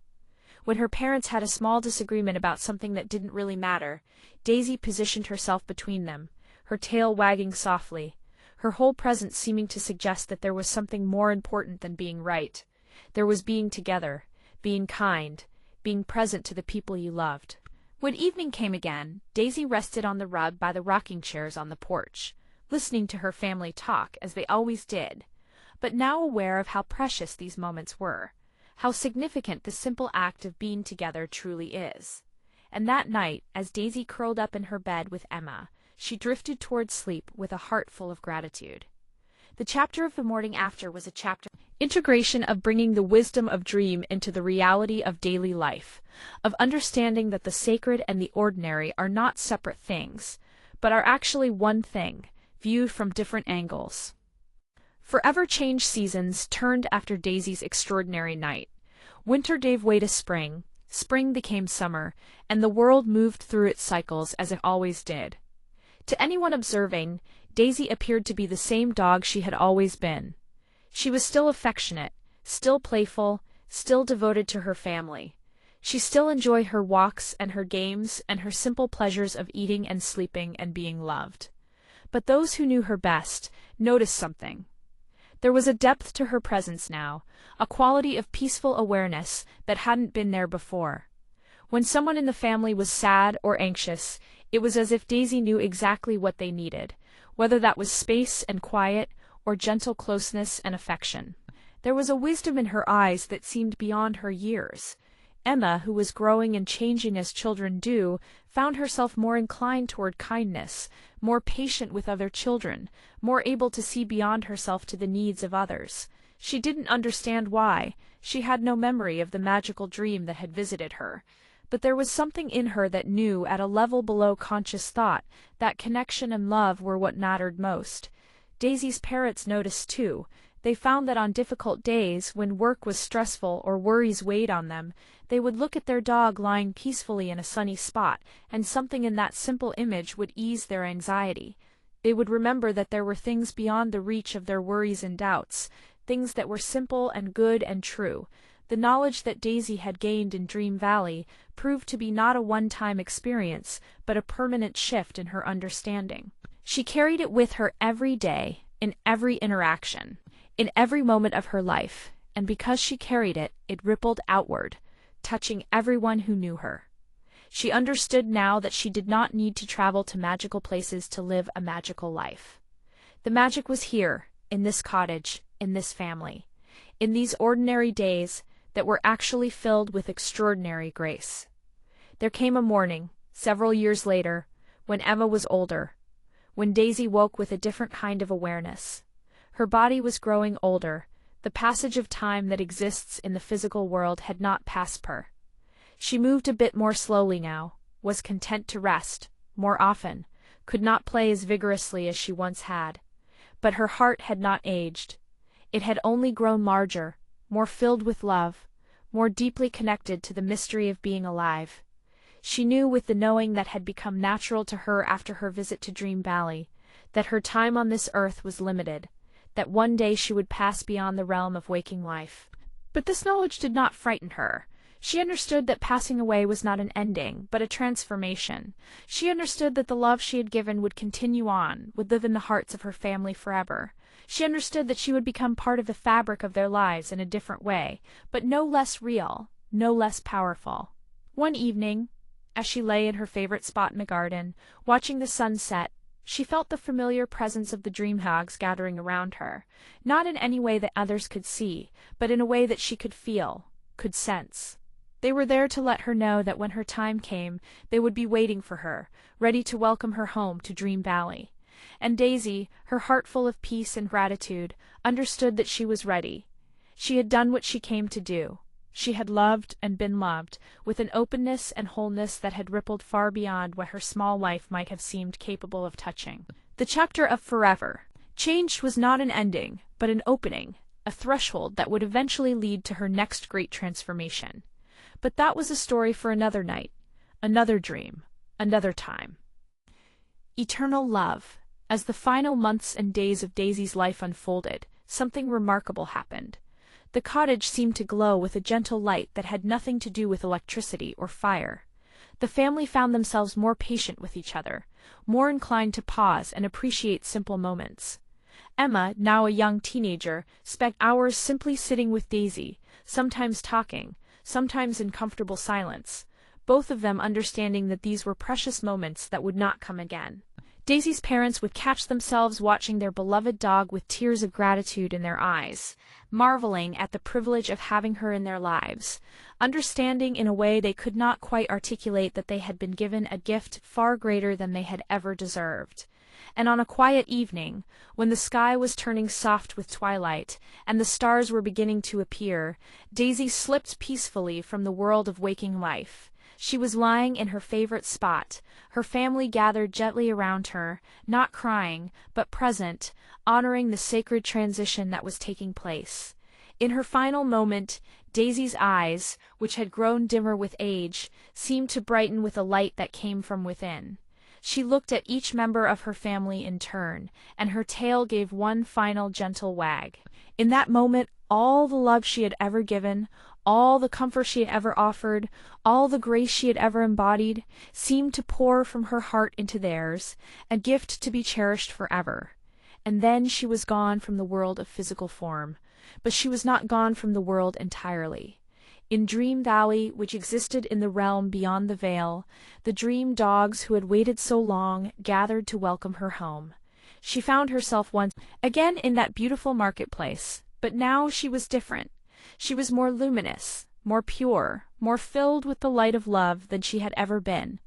When her parents had a small disagreement about something that didn't really matter, Daisy positioned herself between them, her tail wagging softly, her whole presence seeming to suggest that there was something more important than being right. There was being together, being kind, being present to the people you loved. When evening came again, Daisy rested on the rug by the rocking chairs on the porch, listening to her family talk as they always did, but now aware of how precious these moments were, how significant the simple act of being together truly is. And that night, as Daisy curled up in her bed with Emma, she drifted toward sleep with a heart full of gratitude. The chapter of the morning after was a chapter integration of bringing the wisdom of dream into the reality of daily life, of understanding that the sacred and the ordinary are not separate things, but are actually one thing, viewed from different angles. Forever changed seasons turned after Daisy's extraordinary night. Winter gave way to spring, spring became summer, and the world moved through its cycles as it always did. To anyone observing, Daisy appeared to be the same dog she had always been. She was still affectionate, still playful, still devoted to her family. She still enjoyed her walks and her games and her simple pleasures of eating and sleeping and being loved. But those who knew her best noticed something. There was a depth to her presence now, a quality of peaceful awareness that hadn't been there before. When someone in the family was sad or anxious, it was as if Daisy knew exactly what they needed, whether that was space and quiet or gentle closeness and affection. There was a wisdom in her eyes that seemed beyond her years. Emma, who was growing and changing as children do, found herself more inclined toward kindness, more patient with other children, more able to see beyond herself to the needs of others. She didn't understand why. She had no memory of the magical dream that had visited her. But there was something in her that knew, at a level below conscious thought, that connection and love were what mattered most. Daisy's parents noticed too. They found that on difficult days, when work was stressful or worries weighed on them, They would look at their dog lying peacefully in a sunny spot, and something in that simple image would ease their anxiety. They would remember that there were things beyond the reach of their worries and doubts, things that were simple and good and true. The knowledge that Daisy had gained in Dream Valley proved to be not a one-time experience, but a permanent shift in her understanding. She carried it with her every day, in every interaction, in every moment of her life, and because she carried it, it rippled outward, touching everyone who knew her. She understood now that she did not need to travel to magical places to live a magical life. The magic was here, in this cottage, in this family, in these ordinary days that were actually filled with extraordinary grace. There came a morning, several years later, when Emma was older, when Daisy woke with a different kind of awareness. Her body was growing older. The passage of time that exists in the physical world had not passed her. She moved a bit more slowly now, was content to rest, more often, could not play as vigorously as she once had. But her heart had not aged. It had only grown larger, more filled with love, more deeply connected to the mystery of being alive. She knew with the knowing that had become natural to her after her visit to Dream Valley, that her time on this earth was limited, that one day she would pass beyond the realm of waking life. But this knowledge did not frighten her. She understood that passing away was not an ending, but a transformation. She understood that the love she had given would continue on, would live in the hearts of her family forever. She understood that she would become part of the fabric of their lives in a different way, but no less real, no less powerful. One evening, as she lay in her favorite spot in the garden, watching the sun set, she felt the familiar presence of the dream dogs gathering around her, not in any way that others could see, but in a way that she could feel, could sense. They were there to let her know that when her time came, they would be waiting for her, ready to welcome her home to Dream Valley. And Daisy, her heart full of peace and gratitude, understood that she was ready. She had done what she came to do. She had loved and been loved, with an openness and wholeness that had rippled far beyond what her small life might have seemed capable of touching. The chapter of forever. Change was not an ending, but an opening, a threshold that would eventually lead to her next great transformation. But that was a story for another night, another dream, another time. Eternal love. As the final months and days of Daisy's life unfolded, something remarkable happened. The cottage seemed to glow with a gentle light that had nothing to do with electricity or fire. The family found themselves more patient with each other, more inclined to pause and appreciate simple moments. Emma, now a young teenager, spent hours simply sitting with Daisy, sometimes talking, sometimes in comfortable silence, both of them understanding that these were precious moments that would not come again. Daisy's parents would catch themselves watching their beloved dog with tears of gratitude in their eyes, marveling at the privilege of having her in their lives, understanding in a way they could not quite articulate that they had been given a gift far greater than they had ever deserved. And on a quiet evening, when the sky was turning soft with twilight, and the stars were beginning to appear, Daisy slipped peacefully from the world of waking life. She was lying in her favorite spot, her family gathered gently around her, not crying, but present, honoring the sacred transition that was taking place. In her final moment, Daisy's eyes, which had grown dimmer with age, seemed to brighten with a light that came from within. She looked at each member of her family in turn, and her tail gave one final gentle wag. In that moment, all the love she had ever given, all the comfort she had ever offered, all the grace she had ever embodied, seemed to pour from her heart into theirs, a gift to be cherished forever. And then she was gone from the world of physical form, but she was not gone from the world entirely. In Dream Valley, which existed in the realm beyond the veil, the dream dogs who had waited so long gathered to welcome her home. She found herself once again in that beautiful marketplace, but now she was different. She was more luminous, more pure, more filled with the light of love than she had ever been.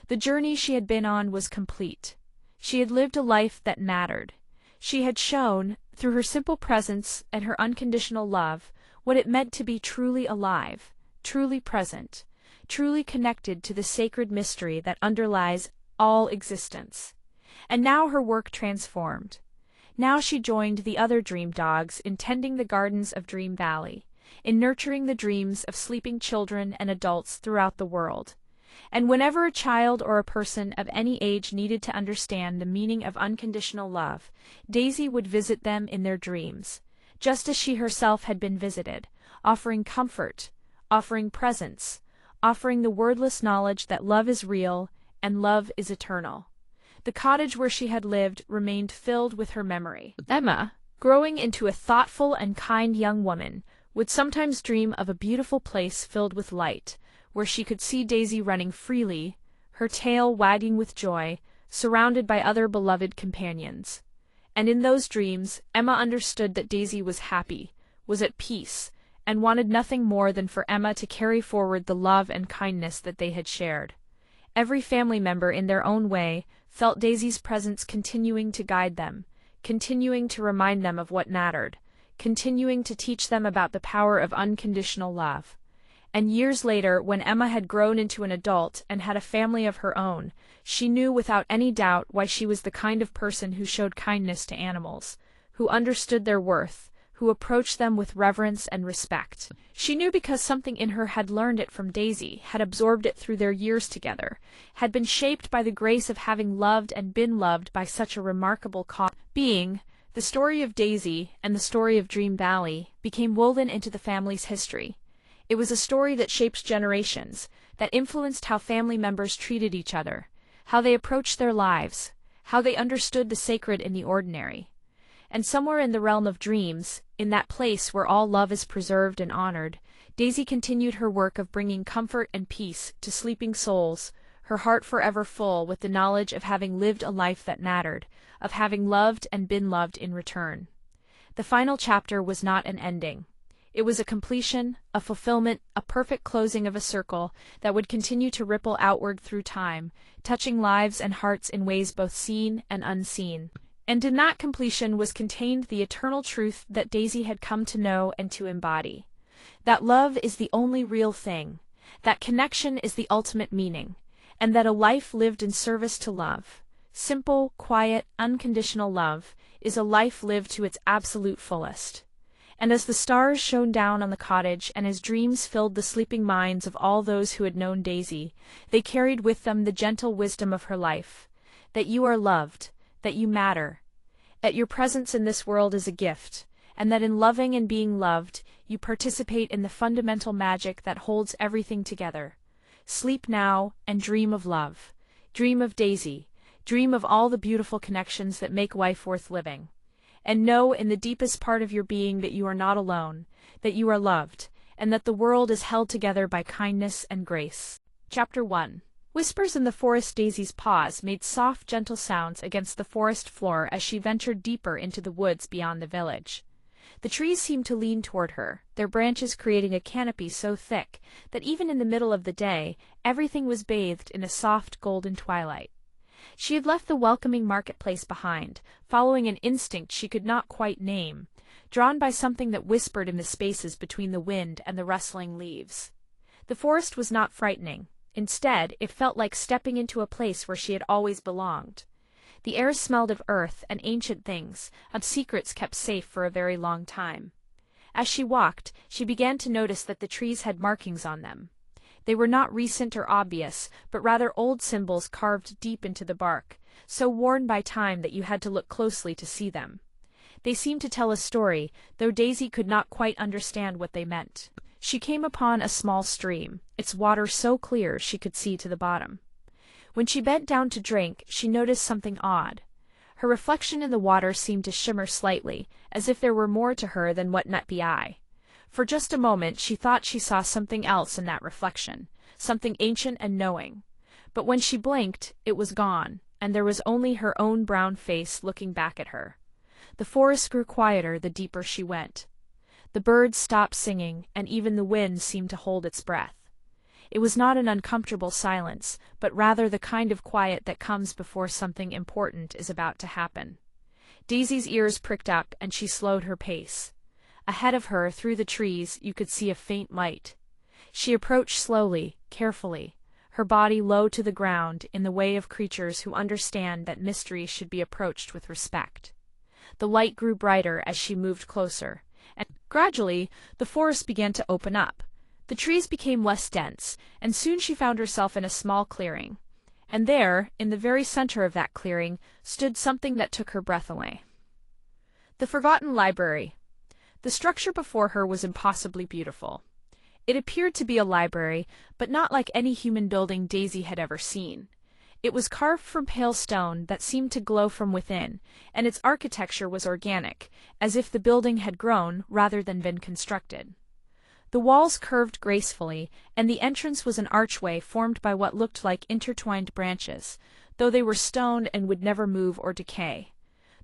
The journey she had been on was complete. She had lived a life that mattered. She had shown, through her simple presence and her unconditional love, what it meant to be truly alive, truly present, truly connected to the sacred mystery that underlies all existence. And now her work transformed. Now she joined the other dream dogs in tending the gardens of Dream Valley. in nurturing the dreams of sleeping children and adults throughout the world. And whenever a child or a person of any age needed to understand the meaning of unconditional love, Daisy would visit them in their dreams, just as she herself had been visited, offering comfort, offering presence, offering the wordless knowledge that love is real and love is eternal. The cottage where she had lived remained filled with her memory. Emma, growing into a thoughtful and kind young woman, would sometimes dream of a beautiful place filled with light, where she could see Daisy running freely, her tail wagging with joy, surrounded by other beloved companions. And in those dreams, Emma understood that Daisy was happy, was at peace, and wanted nothing more than for Emma to carry forward the love and kindness that they had shared. Every family member in their own way felt Daisy's presence continuing to guide them, continuing to remind them of what mattered, continuing to teach them about the power of unconditional love. And years later, when Emma had grown into an adult and had a family of her own, she knew without any doubt why she was the kind of person who showed kindness to animals, who understood their worth, who approached them with reverence and respect. She knew because something in her had learned it from Daisy, had absorbed it through their years together, had been shaped by the grace of having loved and been loved by such a remarkable being. The story of Daisy and the story of Dream Valley became woven into the family's history. It was a story that shaped generations, that influenced how family members treated each other, how they approached their lives, how they understood the sacred in the ordinary. And somewhere in the realm of dreams, in that place where all love is preserved and honored, Daisy continued her work of bringing comfort and peace to sleeping souls, her heart forever full with the knowledge of having lived a life that mattered, of having loved and been loved in return. The final chapter was not an ending. It was a completion, a fulfillment, a perfect closing of a circle that would continue to ripple outward through time, touching lives and hearts in ways both seen and unseen. And in that completion was contained the eternal truth that Daisy had come to know and to embody. That love is the only real thing, that connection is the ultimate meaning, and that a life lived in service to love, simple, quiet, unconditional love, is a life lived to its absolute fullest. And as the stars shone down on the cottage and as dreams filled the sleeping minds of all those who had known Daisy, they carried with them the gentle wisdom of her life, that you are loved, that you matter, that your presence in this world is a gift, and that in loving and being loved, you participate in the fundamental magic that holds everything together. Sleep now and dream of love. Dream of Daisy. Dream of all the beautiful connections that make life worth living. And know in the deepest part of your being that you are not alone, that you are loved, and that the world is held together by kindness and grace. Chapter 1. Whispers in the forest. Daisy's paws made soft, gentle sounds against the forest floor as she ventured deeper into the woods beyond the village. The trees seemed to lean toward her, their branches creating a canopy so thick that even in the middle of the day, everything was bathed in a soft, golden twilight. She had left the welcoming marketplace behind, following an instinct she could not quite name, drawn by something that whispered in the spaces between the wind and the rustling leaves. The forest was not frightening. Instead, it felt like stepping into a place where she had always belonged. The air smelled of earth and ancient things, of secrets kept safe for a very long time. As she walked, she began to notice that the trees had markings on them. They were not recent or obvious, but rather old symbols carved deep into the bark, so worn by time that you had to look closely to see them. They seemed to tell a story, though Daisy could not quite understand what they meant. She came upon a small stream, its water so clear she could see to the bottom. When she bent down to drink, she noticed something odd. Her reflection in the water seemed to shimmer slightly, as if there were more to her than what met the eye. For just a moment she thought she saw something else in that reflection, something ancient and knowing. But when she blinked, it was gone, and there was only her own brown face looking back at her. The forest grew quieter the deeper she went. The birds stopped singing, and even the wind seemed to hold its breath. It was not an uncomfortable silence, but rather the kind of quiet that comes before something important is about to happen. Daisy's ears pricked up, and she slowed her pace. Ahead of her, through the trees, you could see a faint light. She approached slowly, carefully, her body low to the ground in the way of creatures who understand that mystery should be approached with respect. The light grew brighter as she moved closer, and gradually the forest began to open up. The trees became less dense, and soon she found herself in a small clearing. And there, in the very center of that clearing, stood something that took her breath away. The forgotten library. The structure before her was impossibly beautiful. It appeared to be a library, but not like any human building Daisy had ever seen. It was carved from pale stone that seemed to glow from within, and its architecture was organic, as if the building had grown rather than been constructed. The walls curved gracefully, and the entrance was an archway formed by what looked like intertwined branches, though they were stone and would never move or decay.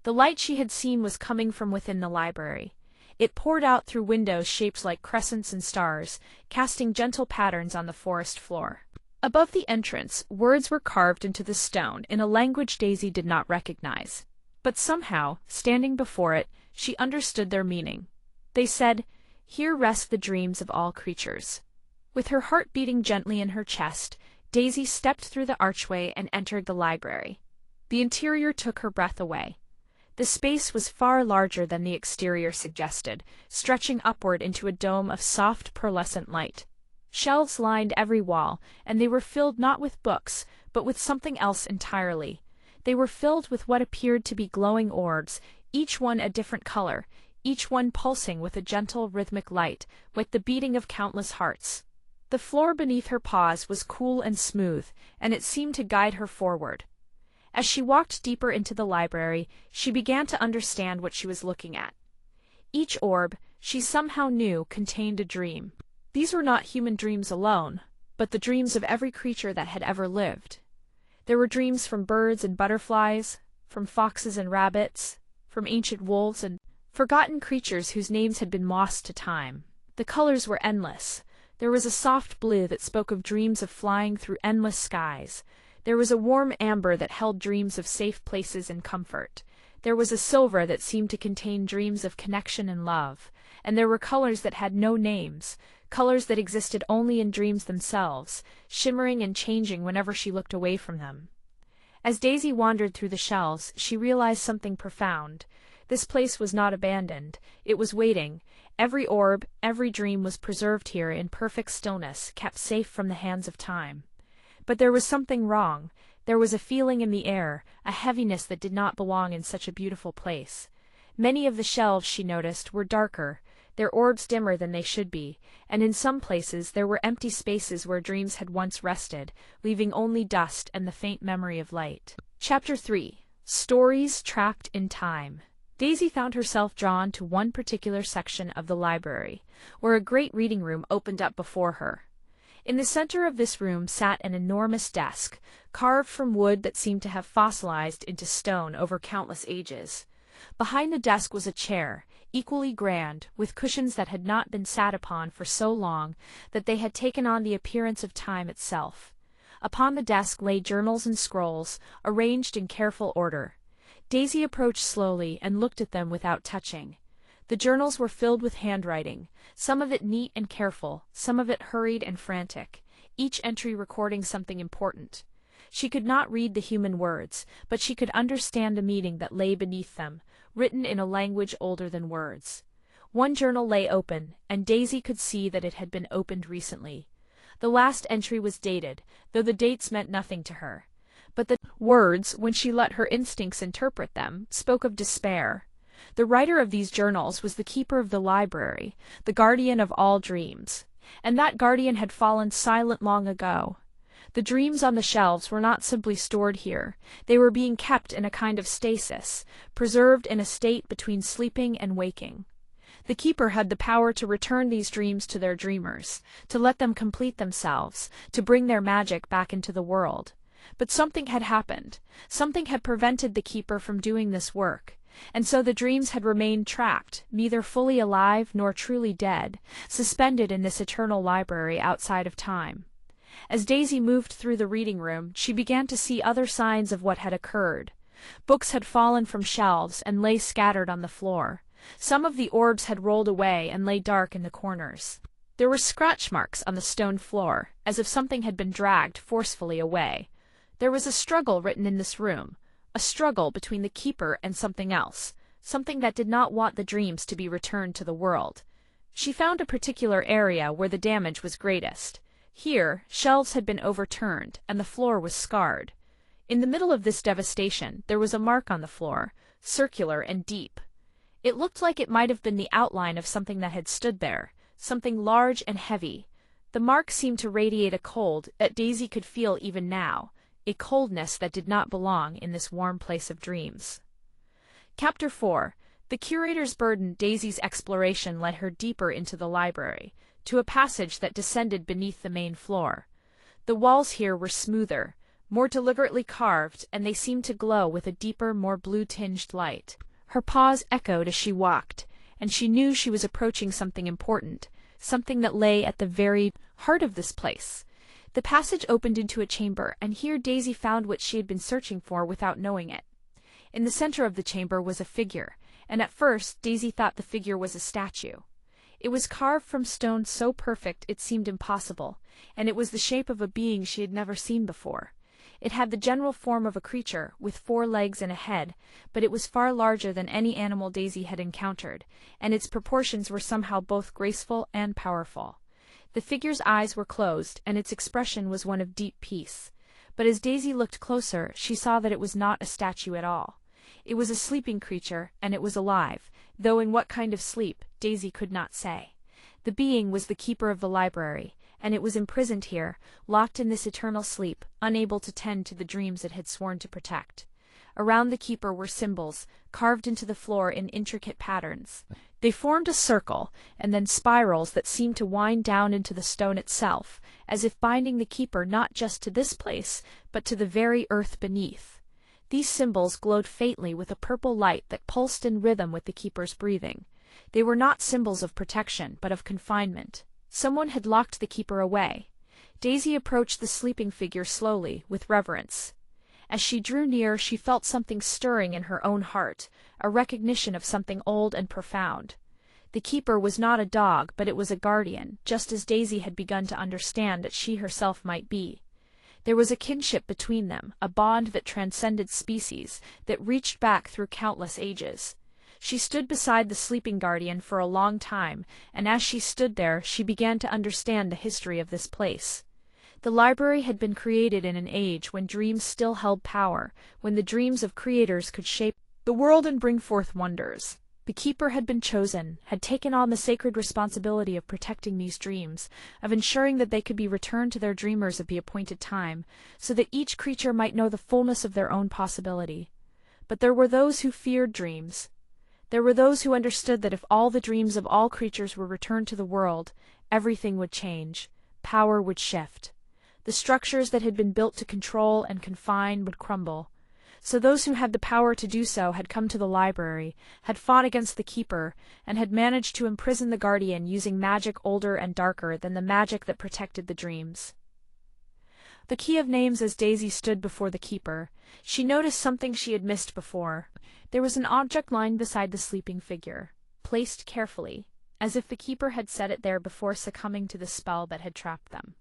The light she had seen was coming from within the library. It poured out through windows shaped like crescents and stars, casting gentle patterns on the forest floor. Above the entrance, words were carved into the stone in a language Daisy did not recognize. But somehow, standing before it, she understood their meaning. They said, "Here rest the dreams of all creatures." With her heart beating gently in her chest, Daisy stepped through the archway and entered the library. The interior took her breath away. The space was far larger than the exterior suggested, stretching upward into a dome of soft, pearlescent light. Shelves lined every wall, and they were filled not with books, but with something else entirely. They were filled with what appeared to be glowing orbs, each one a different color, each one pulsing with a gentle, rhythmic light, with the beating of countless hearts. The floor beneath her paws was cool and smooth, and it seemed to guide her forward. As she walked deeper into the library, she began to understand what she was looking at. Each orb, she somehow knew, contained a dream. These were not human dreams alone, but the dreams of every creature that had ever lived. There were dreams from birds and butterflies, from foxes and rabbits, from ancient wolves and forgotten creatures whose names had been lost to time. The colors were endless. There was a soft blue that spoke of dreams of flying through endless skies. There was a warm amber that held dreams of safe places and comfort. There was a silver that seemed to contain dreams of connection and love. And there were colors that had no names, colors that existed only in dreams themselves, shimmering and changing whenever she looked away from them. As Daisy wandered through the shelves, she realized something profound. This place was not abandoned. It was waiting. Every orb, every dream was preserved here in perfect stillness, kept safe from the hands of time. But there was something wrong. There was a feeling in the air, a heaviness that did not belong in such a beautiful place. Many of the shelves, she noticed, were darker, their orbs dimmer than they should be, and in some places there were empty spaces where dreams had once rested, leaving only dust and the faint memory of light. Chapter 3. Stories Trapped in Time. Daisy found herself drawn to one particular section of the library, where a great reading room opened up before her. In the center of this room sat an enormous desk, carved from wood that seemed to have fossilized into stone over countless ages. Behind the desk was a chair, equally grand, with cushions that had not been sat upon for so long that they had taken on the appearance of time itself. Upon the desk lay journals and scrolls, arranged in careful order. Daisy approached slowly and looked at them without touching. The journals were filled with handwriting, some of it neat and careful, some of it hurried and frantic, each entry recording something important. She could not read the human words, but she could understand the meaning that lay beneath them, written in a language older than words. One journal lay open, and Daisy could see that it had been opened recently. The last entry was dated, though the dates meant nothing to her. But the words, when she let her instincts interpret them, spoke of despair. The writer of these journals was the keeper of the library, the guardian of all dreams. And that guardian had fallen silent long ago. The dreams on the shelves were not simply stored here. They were being kept in a kind of stasis, preserved in a state between sleeping and waking. The keeper had the power to return these dreams to their dreamers, to let them complete themselves, to bring their magic back into the world. But something had happened. Something had prevented the keeper from doing this work. And so the dreams had remained trapped, neither fully alive nor truly dead, suspended in this eternal library outside of time. As Daisy moved through the reading room, she began to see other signs of what had occurred. Books had fallen from shelves and lay scattered on the floor. Some of the orbs had rolled away and lay dark in the corners. There were scratch marks on the stone floor, as if something had been dragged forcefully away. There was a struggle written in this room, a struggle between the keeper and something else, something that did not want the dreams to be returned to the world. She found a particular area where the damage was greatest. Here, shelves had been overturned, and the floor was scarred. In the middle of this devastation, there was a mark on the floor, circular and deep. It looked like it might have been the outline of something that had stood there, something large and heavy. The mark seemed to radiate a cold that Daisy could feel even now, a coldness that did not belong in this warm place of dreams. Chapter 4. The curator's burden. Daisy's exploration led her deeper into the library, to a passage that descended beneath the main floor. The walls here were smoother, more deliberately carved, and they seemed to glow with a deeper, more blue-tinged light. Her paws echoed as she walked, and she knew she was approaching something important, something that lay at the very heart of this place. The passage opened into a chamber, and here Daisy found what she had been searching for without knowing it. In the center of the chamber was a figure, and at first Daisy thought the figure was a statue. It was carved from stone so perfect it seemed impossible, and it was the shape of a being she had never seen before. It had the general form of a creature, with 4 legs and a head, but it was far larger than any animal Daisy had encountered, and its proportions were somehow both graceful and powerful. The figure's eyes were closed, and its expression was one of deep peace. But as Daisy looked closer, she saw that it was not a statue at all. It was a sleeping creature, and it was alive, though in what kind of sleep, Daisy could not say. The being was the keeper of the library, and it was imprisoned here, locked in this eternal sleep, unable to tend to the dreams it had sworn to protect. Around the keeper were symbols, carved into the floor in intricate patterns. They formed a circle, and then spirals that seemed to wind down into the stone itself, as if binding the keeper not just to this place, but to the very earth beneath. These symbols glowed faintly with a purple light that pulsed in rhythm with the keeper's breathing. They were not symbols of protection, but of confinement. Someone had locked the keeper away. Daisy approached the sleeping figure slowly, with reverence. As she drew near, she felt something stirring in her own heart, a recognition of something old and profound. The keeper was not a dog, but it was a guardian, just as Daisy had begun to understand that she herself might be. There was a kinship between them, a bond that transcended species, that reached back through countless ages. She stood beside the sleeping guardian for a long time, and as she stood there, she began to understand the history of this place. The library had been created in an age when dreams still held power, when the dreams of creators could shape the world and bring forth wonders. The keeper had been chosen, had taken on the sacred responsibility of protecting these dreams, of ensuring that they could be returned to their dreamers at the appointed time, so that each creature might know the fullness of their own possibility. But there were those who feared dreams. There were those who understood that if all the dreams of all creatures were returned to the world, everything would change, power would shift. The structures that had been built to control and confine would crumble. So those who had the power to do so had come to the library, had fought against the keeper, and had managed to imprison the guardian using magic older and darker than the magic that protected the dreams. The key of names. As Daisy stood before the keeper, she noticed something she had missed before. There was an object lying beside the sleeping figure, placed carefully, as if the keeper had set it there before succumbing to the spell that had trapped them.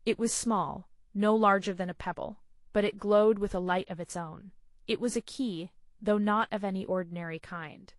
It was small, no larger than a pebble, but it glowed with a light of its own. It was a key, though not of any ordinary kind.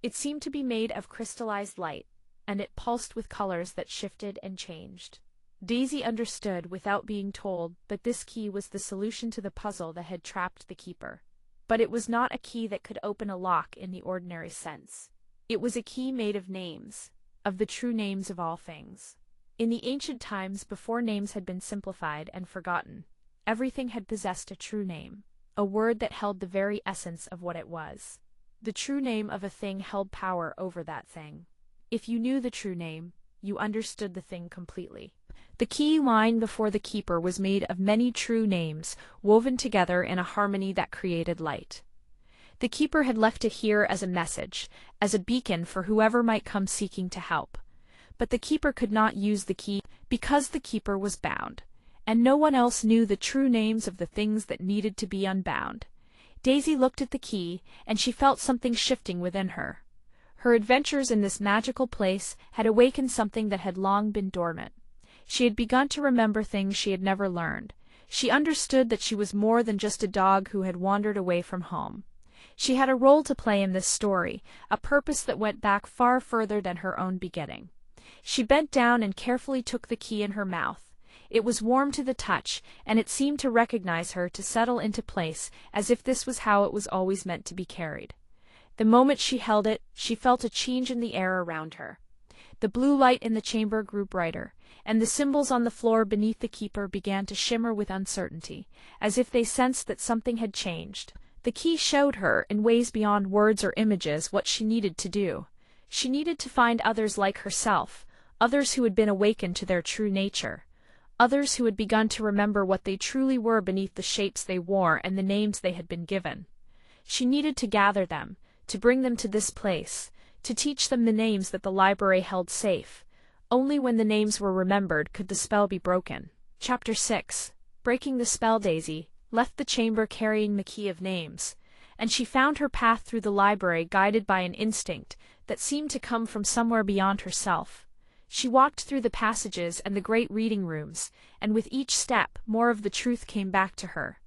It seemed to be made of crystallized light, and it pulsed with colors that shifted and changed. Daisy understood, without being told, that this key was the solution to the puzzle that had trapped the keeper. But it was not a key that could open a lock in the ordinary sense. It was a key made of names, of the true names of all things. In the ancient times, before names had been simplified and forgotten, everything had possessed a true name, a word that held the very essence of what it was. The true name of a thing held power over that thing. If you knew the true name, you understood the thing completely. The key lying before the keeper was made of many true names, woven together in a harmony that created light. The keeper had left it here as a message, as a beacon for whoever might come seeking to help. But the keeper could not use the key because the keeper was bound, and no one else knew the true names of the things that needed to be unbound. Daisy looked at the key, and she felt something shifting within her. Her adventures in this magical place had awakened something that had long been dormant. She had begun to remember things she had never learned. She understood that she was more than just a dog who had wandered away from home. She had a role to play in this story, a purpose that went back far further than her own beginning. She bent down and carefully took the key in her mouth. It was warm to the touch, and it seemed to recognize her, to settle into place, as if this was how it was always meant to be carried. The moment she held it, she felt a change in the air around her. The blue light in the chamber grew brighter, and the symbols on the floor beneath the keeper began to shimmer with uncertainty, as if they sensed that something had changed. The key showed her, in ways beyond words or images, what she needed to do. She needed to find others like herself, others who had been awakened to their true nature, others who had begun to remember what they truly were beneath the shapes they wore and the names they had been given. She needed to gather them, to bring them to this place, to teach them the names that the library held safe. Only when the names were remembered could the spell be broken. Chapter 6. Breaking the spell. Daisy left the chamber carrying the key of names, and she found her path through the library guided by an instinct that seemed to come from somewhere beyond herself. She walked through the passages and the great reading rooms, and with each step more of the truth came back to her.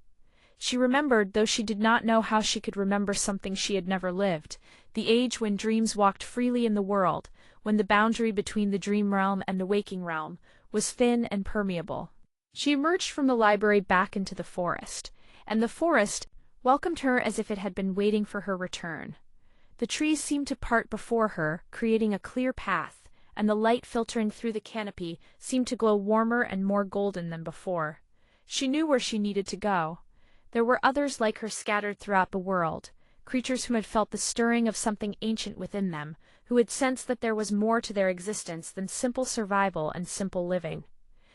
She remembered, though she did not know how she could remember something she had never lived, the age when dreams walked freely in the world, when the boundary between the dream realm and the waking realm was thin and permeable. She emerged from the library back into the forest, and the forest welcomed her as if it had been waiting for her return. The trees seemed to part before her, creating a clear path, and the light filtering through the canopy seemed to glow warmer and more golden than before. She knew where she needed to go. There were others like her scattered throughout the world, creatures who had felt the stirring of something ancient within them, who had sensed that there was more to their existence than simple survival and simple living.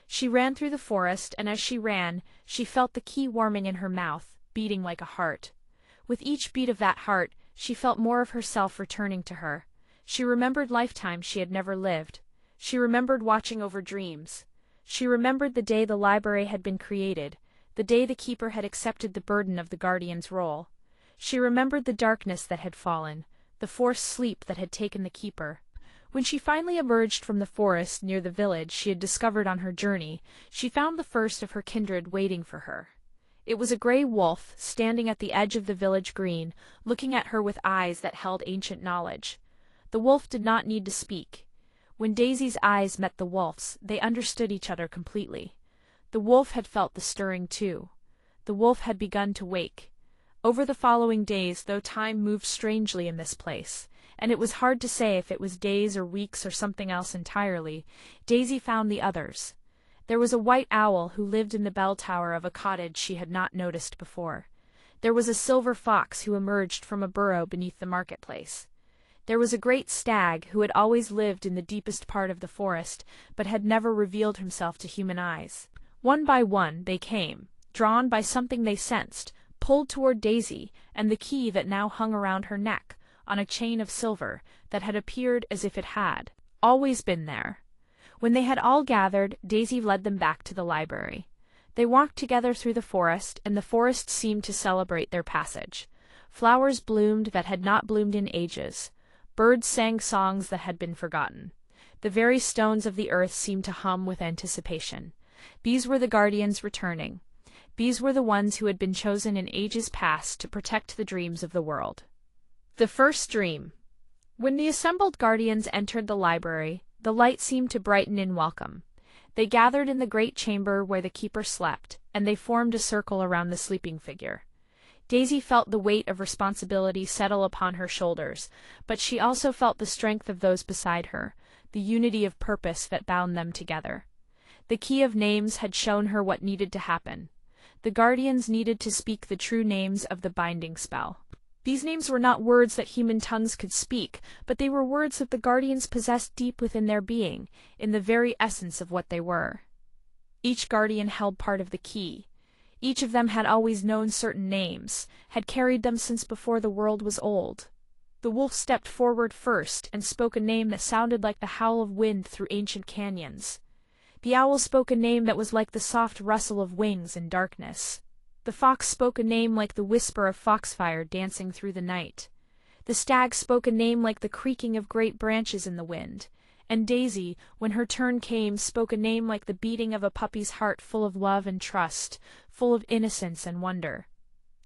She ran through the forest, and as she ran, she felt the key warming in her mouth, beating like a heart. With each beat of that heart, she felt more of herself returning to her. She remembered lifetimes she had never lived. She remembered watching over dreams. She remembered the day the library had been created, the day the keeper had accepted the burden of the guardian's role. She remembered the darkness that had fallen, the forced sleep that had taken the keeper. When she finally emerged from the forest near the village she had discovered on her journey, she found the first of her kindred waiting for her. It was a gray wolf, standing at the edge of the village green, looking at her with eyes that held ancient knowledge. The wolf did not need to speak. When Daisy's eyes met the wolf's, they understood each other completely. The wolf had felt the stirring too. The wolf had begun to wake. Over the following days, though time moved strangely in this place, and it was hard to say if it was days or weeks or something else entirely, Daisy found the others. There was a white owl who lived in the bell tower of a cottage she had not noticed before. There was a silver fox who emerged from a burrow beneath the marketplace. There was a great stag who had always lived in the deepest part of the forest, but had never revealed himself to human eyes. One by one they came, drawn by something they sensed, pulled toward Daisy and the key that now hung around her neck, on a chain of silver, that had appeared as if it had always been there. When they had all gathered, Daisy led them back to the library. They walked together through the forest, and the forest seemed to celebrate their passage. Flowers bloomed that had not bloomed in ages. Birds sang songs that had been forgotten. The very stones of the earth seemed to hum with anticipation. These were the guardians returning. These were the ones who had been chosen in ages past to protect the dreams of the world. The first dream. When the assembled guardians entered the library, the light seemed to brighten in welcome. They gathered in the great chamber where the keeper slept, and they formed a circle around the sleeping figure. Daisy felt the weight of responsibility settle upon her shoulders, but she also felt the strength of those beside her, the unity of purpose that bound them together. The key of names had shown her what needed to happen. The guardians needed to speak the true names of the binding spell. These names were not words that human tongues could speak, but they were words that the guardians possessed deep within their being, in the very essence of what they were. Each guardian held part of the key. Each of them had always known certain names, had carried them since before the world was old. The wolf stepped forward first and spoke a name that sounded like the howl of wind through ancient canyons. The owl spoke a name that was like the soft rustle of wings in darkness. The fox spoke a name like the whisper of foxfire dancing through the night. The stag spoke a name like the creaking of great branches in the wind. And Daisy, when her turn came, spoke a name like the beating of a puppy's heart, full of love and trust, full of innocence and wonder.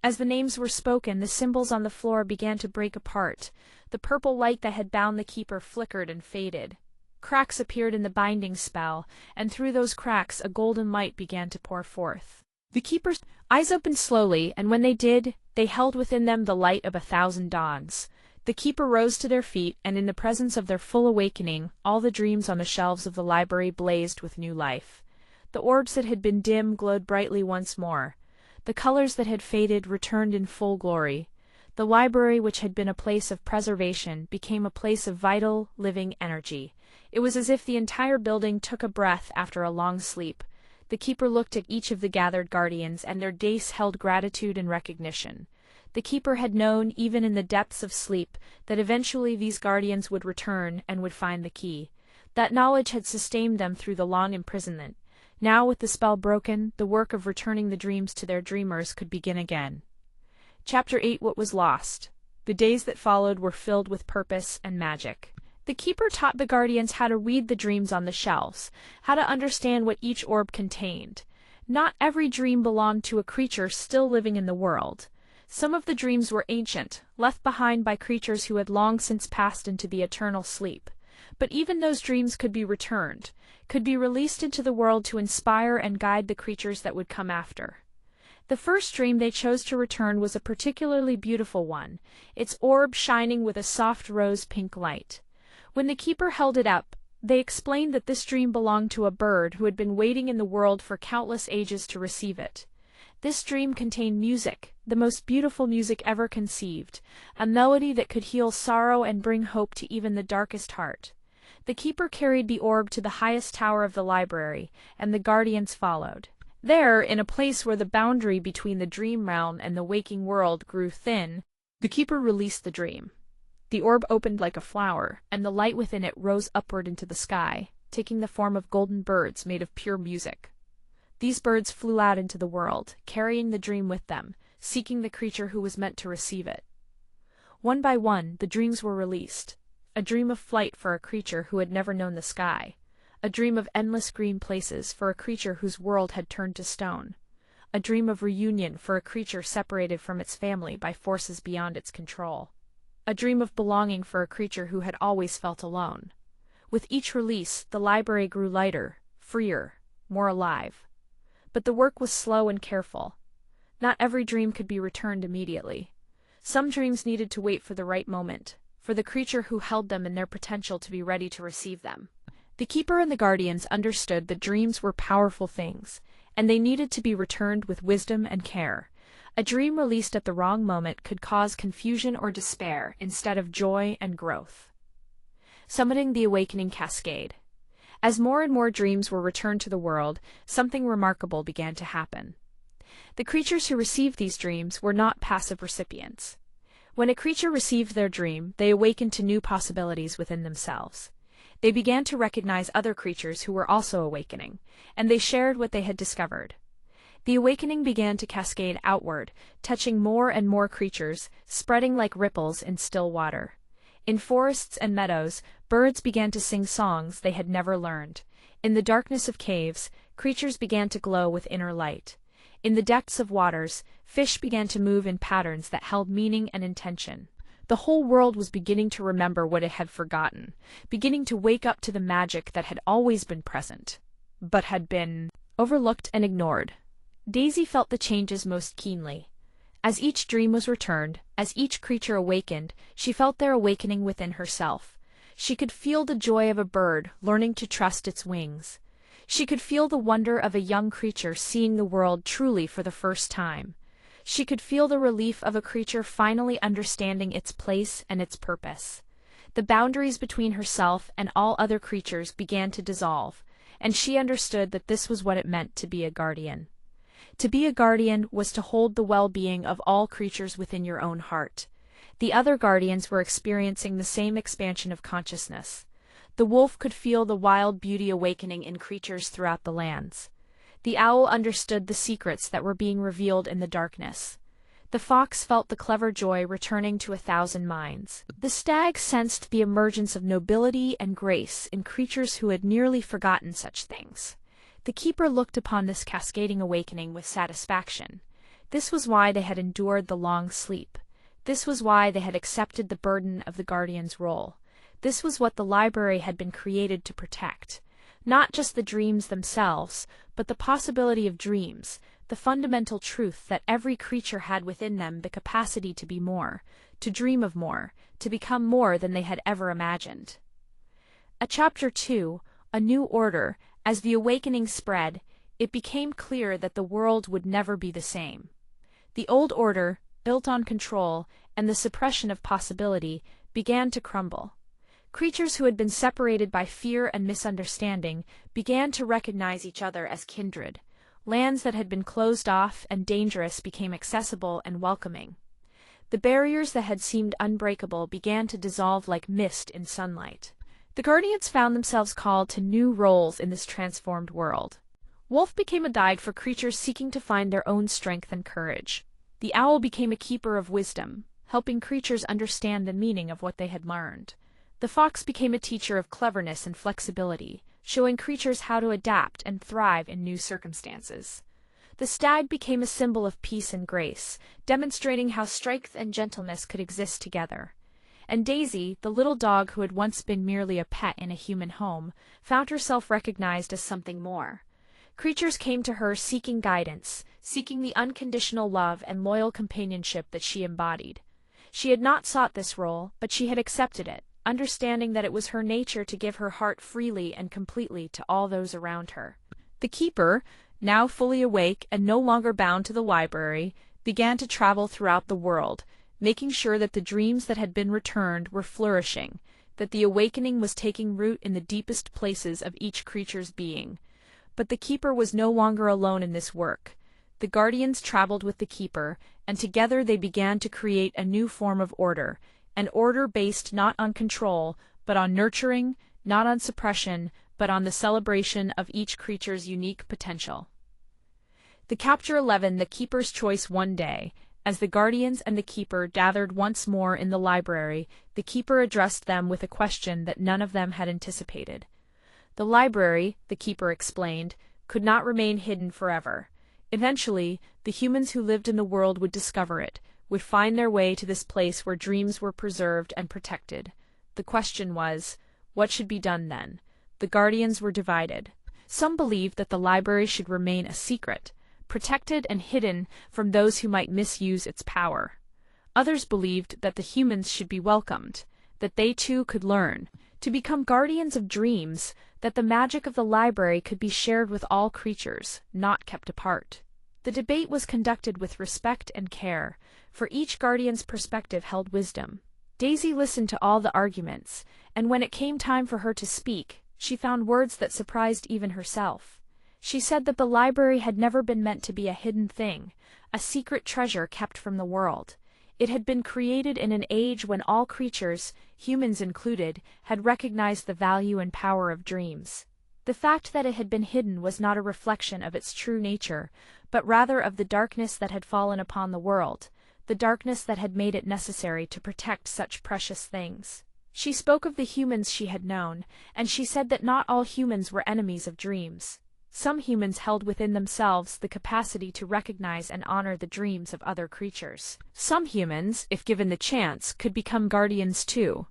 As the names were spoken, the symbols on the floor began to break apart. The purple light that had bound the keeper flickered and faded. Cracks appeared in the binding spell, and through those cracks a golden light began to pour forth. The keeper's eyes opened slowly, and when they did, they held within them the light of 1,000 dawns. The keeper rose to their feet, and in the presence of their full awakening, all the dreams on the shelves of the library blazed with new life. The orbs that had been dim glowed brightly once more. The colors that had faded returned in full glory. The library, which had been a place of preservation, became a place of vital, living energy. It was as if the entire building took a breath after a long sleep. The keeper looked at each of the gathered guardians, and their gaze held gratitude and recognition. The keeper had known, even in the depths of sleep, that eventually these guardians would return and would find the key. That knowledge had sustained them through the long imprisonment. Now, with the spell broken, the work of returning the dreams to their dreamers could begin again. Chapter 8: What Was Lost. The days that followed were filled with purpose and magic. The keeper taught the guardians how to read the dreams on the shelves, how to understand what each orb contained. Not every dream belonged to a creature still living in the world. Some of the dreams were ancient, left behind by creatures who had long since passed into the eternal sleep. But even those dreams could be returned, could be released into the world to inspire and guide the creatures that would come after. The first dream they chose to return was a particularly beautiful one, its orb shining with a soft rose-pink light. When the keeper held it up, they explained that this dream belonged to a bird who had been waiting in the world for countless ages to receive it. This dream contained music, the most beautiful music ever conceived, a melody that could heal sorrow and bring hope to even the darkest heart. The keeper carried the orb to the highest tower of the library, and the guardians followed. There, in a place where the boundary between the dream realm and the waking world grew thin, the keeper released the dream. The orb opened like a flower, and the light within it rose upward into the sky, taking the form of golden birds made of pure music. These birds flew out into the world, carrying the dream with them, seeking the creature who was meant to receive it. One by one, the dreams were released. A dream of flight for a creature who had never known the sky. A dream of endless green places for a creature whose world had turned to stone. A dream of reunion for a creature separated from its family by forces beyond its control. A dream of belonging for a creature who had always felt alone. With each release, the library grew lighter, freer, more alive. But the work was slow and careful. Not every dream could be returned immediately. Some dreams needed to wait for the right moment, for the creature who held them and their potential to be ready to receive them. The keeper and the guardians understood that dreams were powerful things, and they needed to be returned with wisdom and care. A dream released at the wrong moment could cause confusion or despair instead of joy and growth. Summoning the awakening cascade. As more and more dreams were returned to the world, something remarkable began to happen. The creatures who received these dreams were not passive recipients. When a creature received their dream, they awakened to new possibilities within themselves. They began to recognize other creatures who were also awakening, and they shared what they had discovered. The awakening began to cascade outward, touching more and more creatures, spreading like ripples in still water. In forests and meadows, birds began to sing songs they had never learned. In the darkness of caves, creatures began to glow with inner light. In the depths of waters, fish began to move in patterns that held meaning and intention. The whole world was beginning to remember what it had forgotten, beginning to wake up to the magic that had always been present, but had been overlooked and ignored. Daisy felt the changes most keenly. As each dream was returned, as each creature awakened, she felt their awakening within herself. She could feel the joy of a bird learning to trust its wings. She could feel the wonder of a young creature seeing the world truly for the first time. She could feel the relief of a creature finally understanding its place and its purpose. The boundaries between herself and all other creatures began to dissolve, and she understood that this was what it meant to be a guardian. To be a guardian was to hold the well-being of all creatures within your own heart. The other guardians were experiencing the same expansion of consciousness. The wolf could feel the wild beauty awakening in creatures throughout the lands. The owl understood the secrets that were being revealed in the darkness. The fox felt the clever joy returning to 1,000 minds. The stag sensed the emergence of nobility and grace in creatures who had nearly forgotten such things. The keeper looked upon this cascading awakening with satisfaction. This was why they had endured the long sleep. This was why they had accepted the burden of the guardian's role. This was what the library had been created to protect. Not just the dreams themselves, but the possibility of dreams, the fundamental truth that every creature had within them the capacity to be more, to dream of more, to become more than they had ever imagined. At Chapter 2, A New Order, as the awakening spread, it became clear that the world would never be the same. The old order, built on control and the suppression of possibility, began to crumble. Creatures who had been separated by fear and misunderstanding began to recognize each other as kindred. Lands that had been closed off and dangerous became accessible and welcoming. The barriers that had seemed unbreakable began to dissolve like mist in sunlight. The guardians found themselves called to new roles in this transformed world. Wolf became a guide for creatures seeking to find their own strength and courage. The owl became a keeper of wisdom, helping creatures understand the meaning of what they had learned. The fox became a teacher of cleverness and flexibility, showing creatures how to adapt and thrive in new circumstances. The stag became a symbol of peace and grace, demonstrating how strength and gentleness could exist together. And Daisy, the little dog who had once been merely a pet in a human home, found herself recognized as something more. Creatures came to her seeking guidance, seeking the unconditional love and loyal companionship that she embodied. She had not sought this role, but she had accepted it, understanding that it was her nature to give her heart freely and completely to all those around her. The keeper, now fully awake and no longer bound to the library, began to travel throughout the world, making sure that the dreams that had been returned were flourishing, that the awakening was taking root in the deepest places of each creature's being. But the keeper was no longer alone in this work. The guardians traveled with the keeper, and together they began to create a new form of order, an order based not on control, but on nurturing, not on suppression, but on the celebration of each creature's unique potential. The Chapter 11, The Keeper's Choice. One day, as the guardians and the keeper gathered once more in the library, the keeper addressed them with a question that none of them had anticipated. The library, the keeper explained, could not remain hidden forever. Eventually, the humans who lived in the world would discover it, would find their way to this place where dreams were preserved and protected. The question was, what should be done then? The guardians were divided. Some believed that the library should remain a secret, protected and hidden from those who might misuse its power. Others believed that the humans should be welcomed, that they too could learn, to become guardians of dreams, that the magic of the library could be shared with all creatures, not kept apart. The debate was conducted with respect and care, for each guardian's perspective held wisdom. Daisy listened to all the arguments, and when it came time for her to speak, she found words that surprised even herself. She said that the library had never been meant to be a hidden thing, a secret treasure kept from the world. It had been created in an age when all creatures, humans included, had recognized the value and power of dreams. The fact that it had been hidden was not a reflection of its true nature, but rather of the darkness that had fallen upon the world, the darkness that had made it necessary to protect such precious things. She spoke of the humans she had known, and she said that not all humans were enemies of dreams. Some humans held within themselves the capacity to recognize and honor the dreams of other creatures. Some humans, if given the chance, could become guardians too.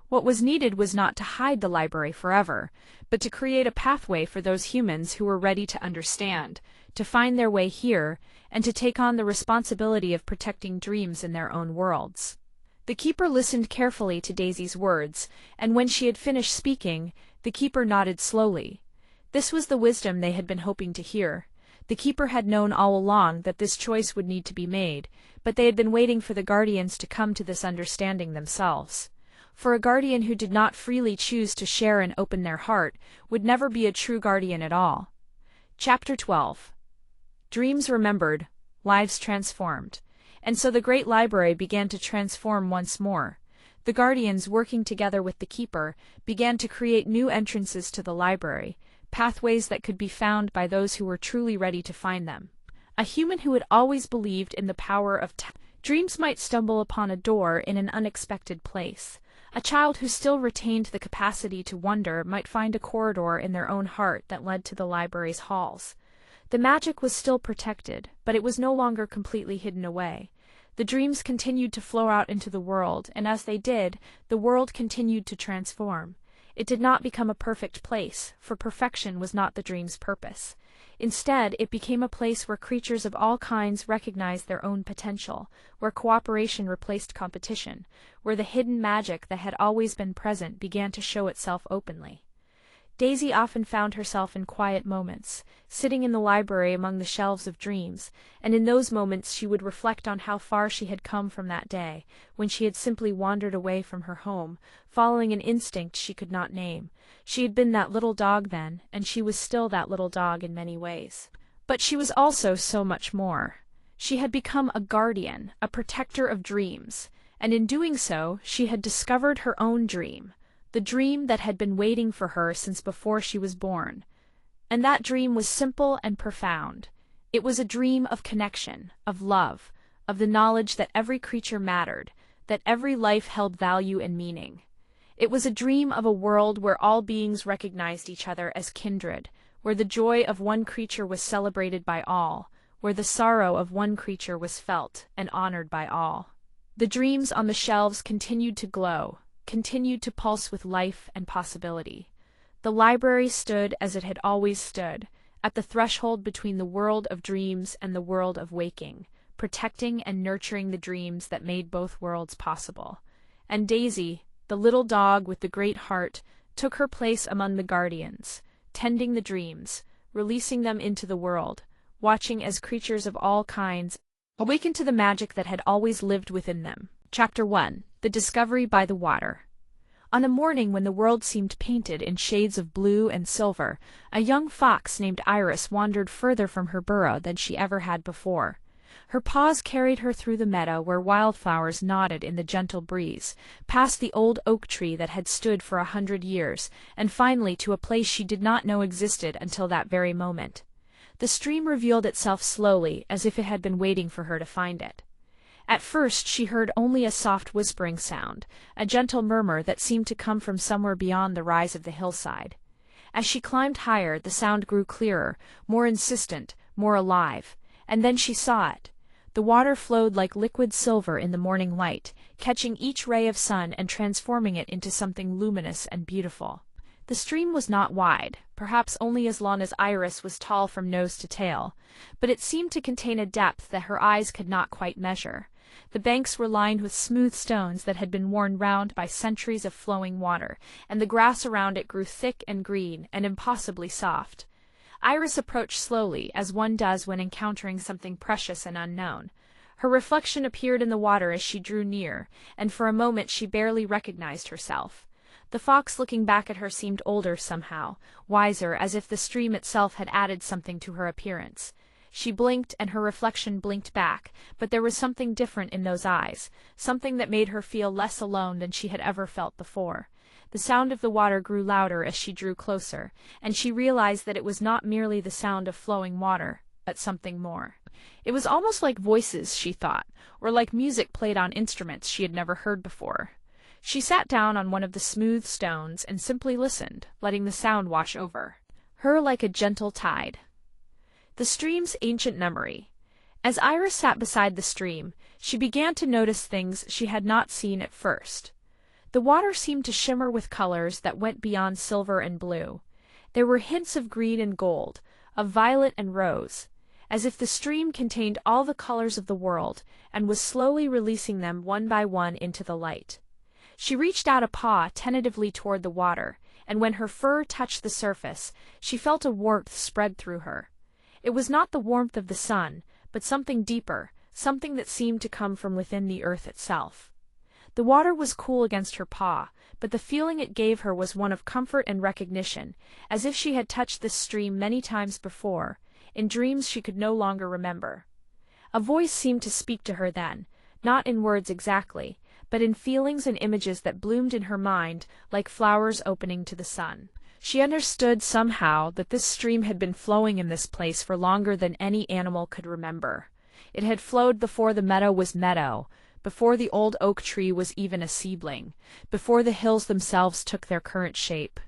What was needed was not to hide the library forever, but to create a pathway for those humans who were ready to understand, to find their way here, and to take on the responsibility of protecting dreams in their own worlds. The keeper listened carefully to Daisy's words, and when she had finished speaking, the keeper nodded slowly. This was the wisdom they had been hoping to hear. The keeper had known all along that this choice would need to be made, but they had been waiting for the guardians to come to this understanding themselves. For a guardian who did not freely choose to share and open their heart would never be a true guardian at all. Chapter 12. Dreams remembered, lives transformed. And so the great library began to transform once more. The guardians, working together with the keeper, began to create new entrances to the library, pathways that could be found by those who were truly ready to find them. A human who had always believed in the power of dreams might stumble upon a door in an unexpected place. A child who still retained the capacity to wonder might find a corridor in their own heart that led to the library's halls. The magic was still protected, but it was no longer completely hidden away. The dreams continued to flow out into the world, and as they did, the world continued to transform. It did not become a perfect place, for perfection was not the dream's purpose. Instead, it became a place where creatures of all kinds recognized their own potential, where cooperation replaced competition, where the hidden magic that had always been present began to show itself openly. Daisy often found herself in quiet moments, sitting in the library among the shelves of dreams, and in those moments she would reflect on how far she had come from that day, when she had simply wandered away from her home, following an instinct she could not name. She had been that little dog then, and she was still that little dog in many ways. But she was also so much more. She had become a guardian, a protector of dreams, and in doing so, she had discovered her own dream. The dream that had been waiting for her since before she was born. And that dream was simple and profound. It was a dream of connection, of love, of the knowledge that every creature mattered, that every life held value and meaning. It was a dream of a world where all beings recognized each other as kindred, where the joy of one creature was celebrated by all, where the sorrow of one creature was felt and honored by all. The dreams on the shelves continued to glow, continued to pulse with life and possibility. The library stood as it had always stood, at the threshold between the world of dreams and the world of waking, protecting and nurturing the dreams that made both worlds possible. And Daisy, the little dog with the great heart, took her place among the guardians, tending the dreams, releasing them into the world, watching as creatures of all kinds awakened to the magic that had always lived within them. Chapter 1. The Discovery by the Water. On a morning when the world seemed painted in shades of blue and silver, a young fox named Iris wandered further from her burrow than she ever had before. Her paws carried her through the meadow where wildflowers nodded in the gentle breeze, past the old oak tree that had stood for 100 years, and finally to a place she did not know existed until that very moment. The stream revealed itself slowly, as if it had been waiting for her to find it. At first she heard only a soft whispering sound, a gentle murmur that seemed to come from somewhere beyond the rise of the hillside. As she climbed higher, the sound grew clearer, more insistent, more alive, and then she saw it. The water flowed like liquid silver in the morning light, catching each ray of sun and transforming it into something luminous and beautiful. The stream was not wide, perhaps only as long as Iris was tall from nose to tail, but it seemed to contain a depth that her eyes could not quite measure. The banks were lined with smooth stones that had been worn round by centuries of flowing water, and the grass around it grew thick and green and impossibly soft. Iris approached slowly, as one does when encountering something precious and unknown. Her reflection appeared in the water as she drew near, and for a moment she barely recognized herself. The fox looking back at her seemed older somehow, wiser, as if the stream itself had added something to her appearance. She blinked, and her reflection blinked back, but there was something different in those eyes, something that made her feel less alone than she had ever felt before. The sound of the water grew louder as she drew closer, and she realized that it was not merely the sound of flowing water, but something more. It was almost like voices, she thought, or like music played on instruments she had never heard before. She sat down on one of the smooth stones and simply listened, letting the sound wash over her like a gentle tide. The stream's ancient memory. As Iris sat beside the stream, she began to notice things she had not seen at first. The water seemed to shimmer with colors that went beyond silver and blue. There were hints of green and gold, of violet and rose, as if the stream contained all the colors of the world and was slowly releasing them one by one into the light. She reached out a paw tentatively toward the water, and when her fur touched the surface, she felt a warmth spread through her. It was not the warmth of the sun, but something deeper, something that seemed to come from within the earth itself. The water was cool against her paw, but the feeling it gave her was one of comfort and recognition, as if she had touched this stream many times before, in dreams she could no longer remember. A voice seemed to speak to her then, not in words exactly, but in feelings and images that bloomed in her mind like flowers opening to the sun. She understood somehow that this stream had been flowing in this place for longer than any animal could remember. It had flowed before the meadow was meadow, before the old oak tree was even a seedling, before the hills themselves took their current shape.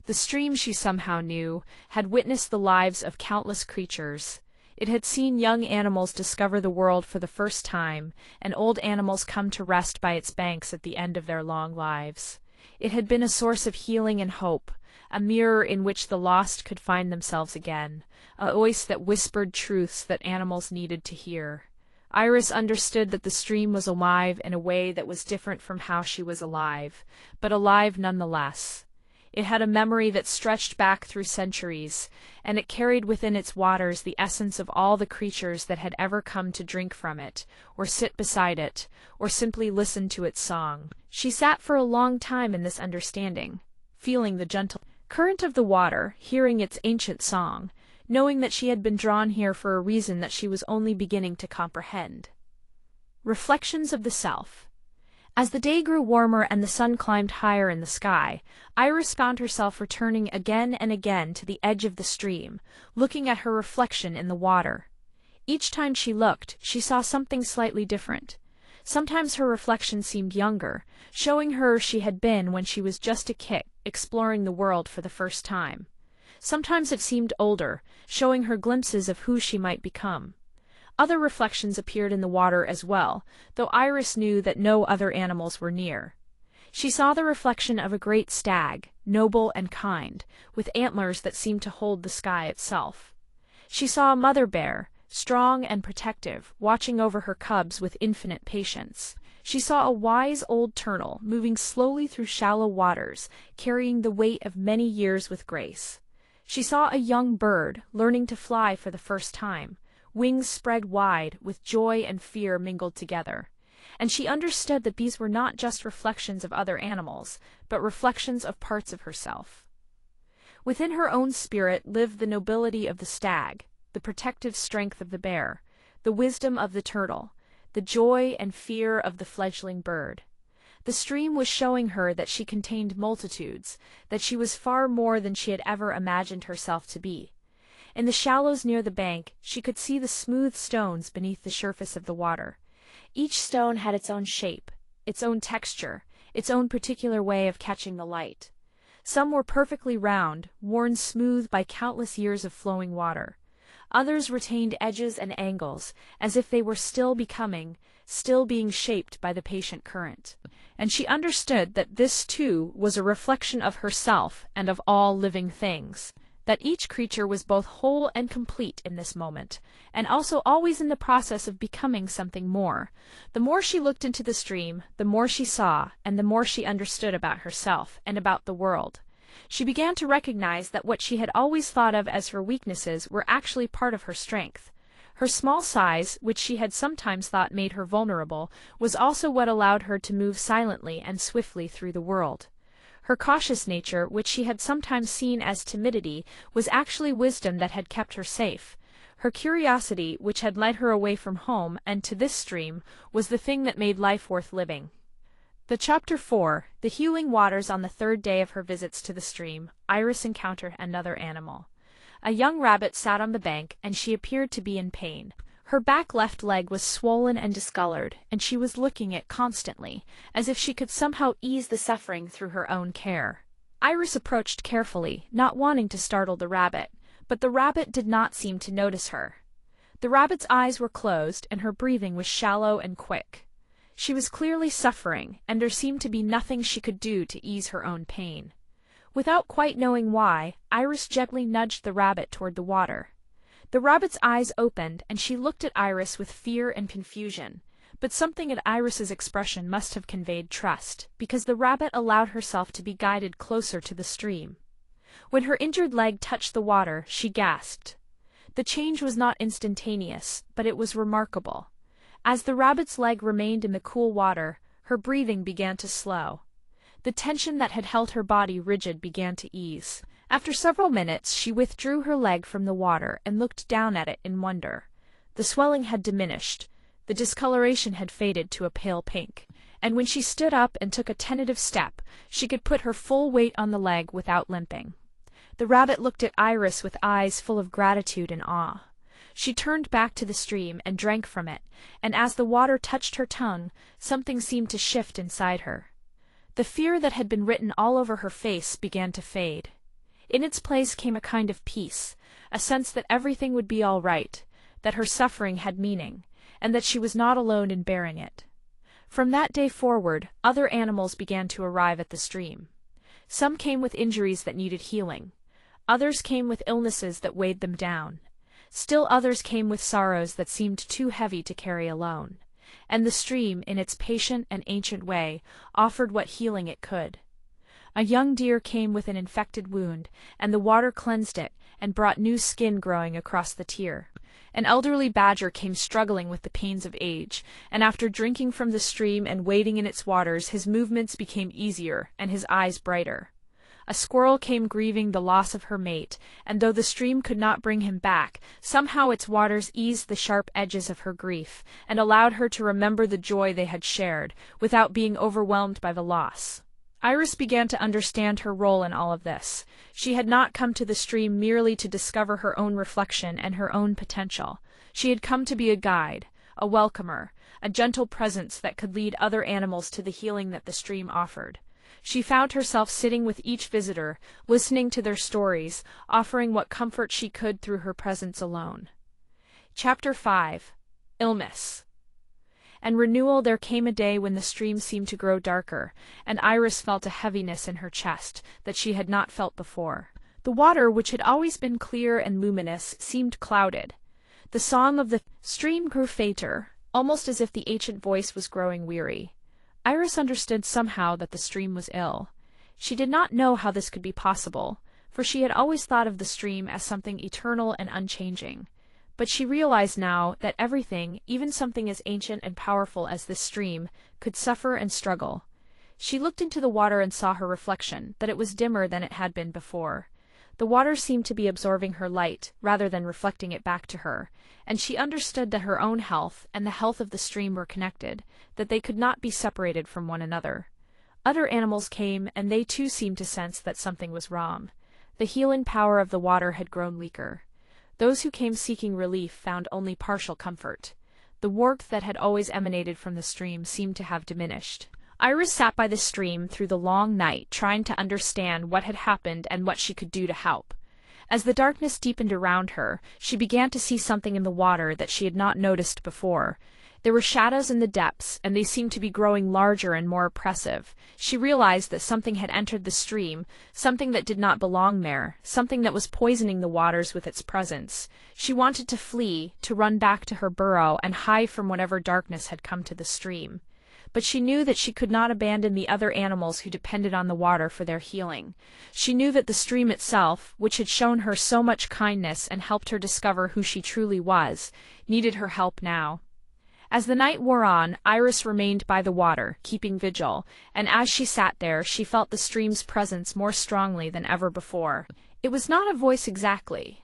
The stream, she somehow knew, had witnessed the lives of countless creatures. It had seen young animals discover the world for the first time, and old animals come to rest by its banks at the end of their long lives. It had been a source of healing and hope, a mirror in which the lost could find themselves again, a voice that whispered truths that animals needed to hear. Iris understood that the stream was alive in a way that was different from how she was alive, but alive nonetheless. It had a memory that stretched back through centuries, and it carried within its waters the essence of all the creatures that had ever come to drink from it, or sit beside it, or simply listen to its song. She sat for a long time in this understanding, feeling the gentle current of the water, hearing its ancient song, knowing that she had been drawn here for a reason that she was only beginning to comprehend. Reflections of the Self. As the day grew warmer and the sun climbed higher in the sky, Iris found herself returning again and again to the edge of the stream, looking at her reflection in the water. Each time she looked, she saw something slightly different. Sometimes her reflection seemed younger, showing her she had been when she was just a kid, exploring the world for the first time. Sometimes it seemed older, showing her glimpses of who she might become. Other reflections appeared in the water as well, though Iris knew that no other animals were near. She saw the reflection of a great stag, noble and kind, with antlers that seemed to hold the sky itself. She saw a mother bear, strong and protective, watching over her cubs with infinite patience. She saw a wise old turtle moving slowly through shallow waters, carrying the weight of many years with grace. She saw a young bird learning to fly for the first time, wings spread wide, with joy and fear mingled together. And she understood that these were not just reflections of other animals, but reflections of parts of herself. Within her own spirit lived the nobility of the stag, the protective strength of the bear, the wisdom of the turtle, the joy and fear of the fledgling bird. The stream was showing her that she contained multitudes, that she was far more than she had ever imagined herself to be. In the shallows near the bank, she could see the smooth stones beneath the surface of the water. Each stone had its own shape, its own texture, its own particular way of catching the light. Some were perfectly round, worn smooth by countless years of flowing water. Others retained edges and angles, as if they were still becoming, still being shaped by the patient current. And she understood that this, too, was a reflection of herself and of all living things. That each creature was both whole and complete in this moment, and also always in the process of becoming something more. The more she looked into the stream, the more she saw, and the more she understood about herself and about the world. She began to recognize that what she had always thought of as her weaknesses were actually part of her strength. Her small size, which she had sometimes thought made her vulnerable, was also what allowed her to move silently and swiftly through the world. Her cautious nature, which she had sometimes seen as timidity, was actually wisdom that had kept her safe. Her curiosity, which had led her away from home and to this stream, was the thing that made life worth living. Chapter 4. The Healing Waters. On the third day of her visits to the stream, Iris encountered another animal. A young rabbit sat on the bank, and she appeared to be in pain. Her back left leg was swollen and discolored, and she was looking it constantly, as if she could somehow ease the suffering through her own care. Iris approached carefully, not wanting to startle the rabbit, but the rabbit did not seem to notice her. The rabbit's eyes were closed, and her breathing was shallow and quick. She was clearly suffering, and there seemed to be nothing she could do to ease her own pain. Without quite knowing why, Iris gently nudged the rabbit toward the water. The rabbit's eyes opened, and she looked at Iris with fear and confusion, but something in Iris's expression must have conveyed trust, because the rabbit allowed herself to be guided closer to the stream. When her injured leg touched the water, she gasped. The change was not instantaneous, but it was remarkable. As the rabbit's leg remained in the cool water, her breathing began to slow. The tension that had held her body rigid began to ease. After several minutes, she withdrew her leg from the water and looked down at it in wonder. The swelling had diminished, the discoloration had faded to a pale pink, and when she stood up and took a tentative step, she could put her full weight on the leg without limping. The rabbit looked at Iris with eyes full of gratitude and awe. She turned back to the stream and drank from it, and as the water touched her tongue, something seemed to shift inside her. The fear that had been written all over her face began to fade. In its place came a kind of peace, a sense that everything would be all right, that her suffering had meaning, and that she was not alone in bearing it. From that day forward, other animals began to arrive at the stream. Some came with injuries that needed healing. Others came with illnesses that weighed them down. Still others came with sorrows that seemed too heavy to carry alone. And the stream, in its patient and ancient way, offered what healing it could. A young deer came with an infected wound, and the water cleansed it and brought new skin growing across the tear. An elderly badger came struggling with the pains of age, and after drinking from the stream and wading in its waters, his movements became easier and his eyes brighter. A squirrel came grieving the loss of her mate, and though the stream could not bring him back, somehow its waters eased the sharp edges of her grief, and allowed her to remember the joy they had shared, without being overwhelmed by the loss. Iris began to understand her role in all of this. She had not come to the stream merely to discover her own reflection and her own potential. She had come to be a guide, a welcomer, a gentle presence that could lead other animals to the healing that the stream offered. She found herself sitting with each visitor, listening to their stories, offering what comfort she could through her presence alone. Chapter 5. Illness. And renewal. There came a day when the stream seemed to grow darker, and Iris felt a heaviness in her chest that she had not felt before. The water, which had always been clear and luminous, seemed clouded. The song of the stream grew fainter, almost as if the ancient voice was growing weary. Iris understood somehow that the stream was ill. She did not know how this could be possible, for she had always thought of the stream as something eternal and unchanging. But she realized now that everything, even something as ancient and powerful as this stream, could suffer and struggle. She looked into the water and saw her reflection, that it was dimmer than it had been before. The water seemed to be absorbing her light, rather than reflecting it back to her, and she understood that her own health and the health of the stream were connected, that they could not be separated from one another. Other animals came, and they too seemed to sense that something was wrong. The healing power of the water had grown weaker. Those who came seeking relief found only partial comfort. The warmth that had always emanated from the stream seemed to have diminished. Iris sat by the stream through the long night, trying to understand what had happened and what she could do to help. As the darkness deepened around her, she began to see something in the water that she had not noticed before. There were shadows in the depths, and they seemed to be growing larger and more oppressive. She realized that something had entered the stream, something that did not belong there, something that was poisoning the waters with its presence. She wanted to flee, to run back to her burrow and hide from whatever darkness had come to the stream. But she knew that she could not abandon the other animals who depended on the water for their healing. She knew that the stream itself, which had shown her so much kindness and helped her discover who she truly was, needed her help now. As the night wore on, Iris remained by the water, keeping vigil, and as she sat there, she felt the stream's presence more strongly than ever before. It was not a voice exactly,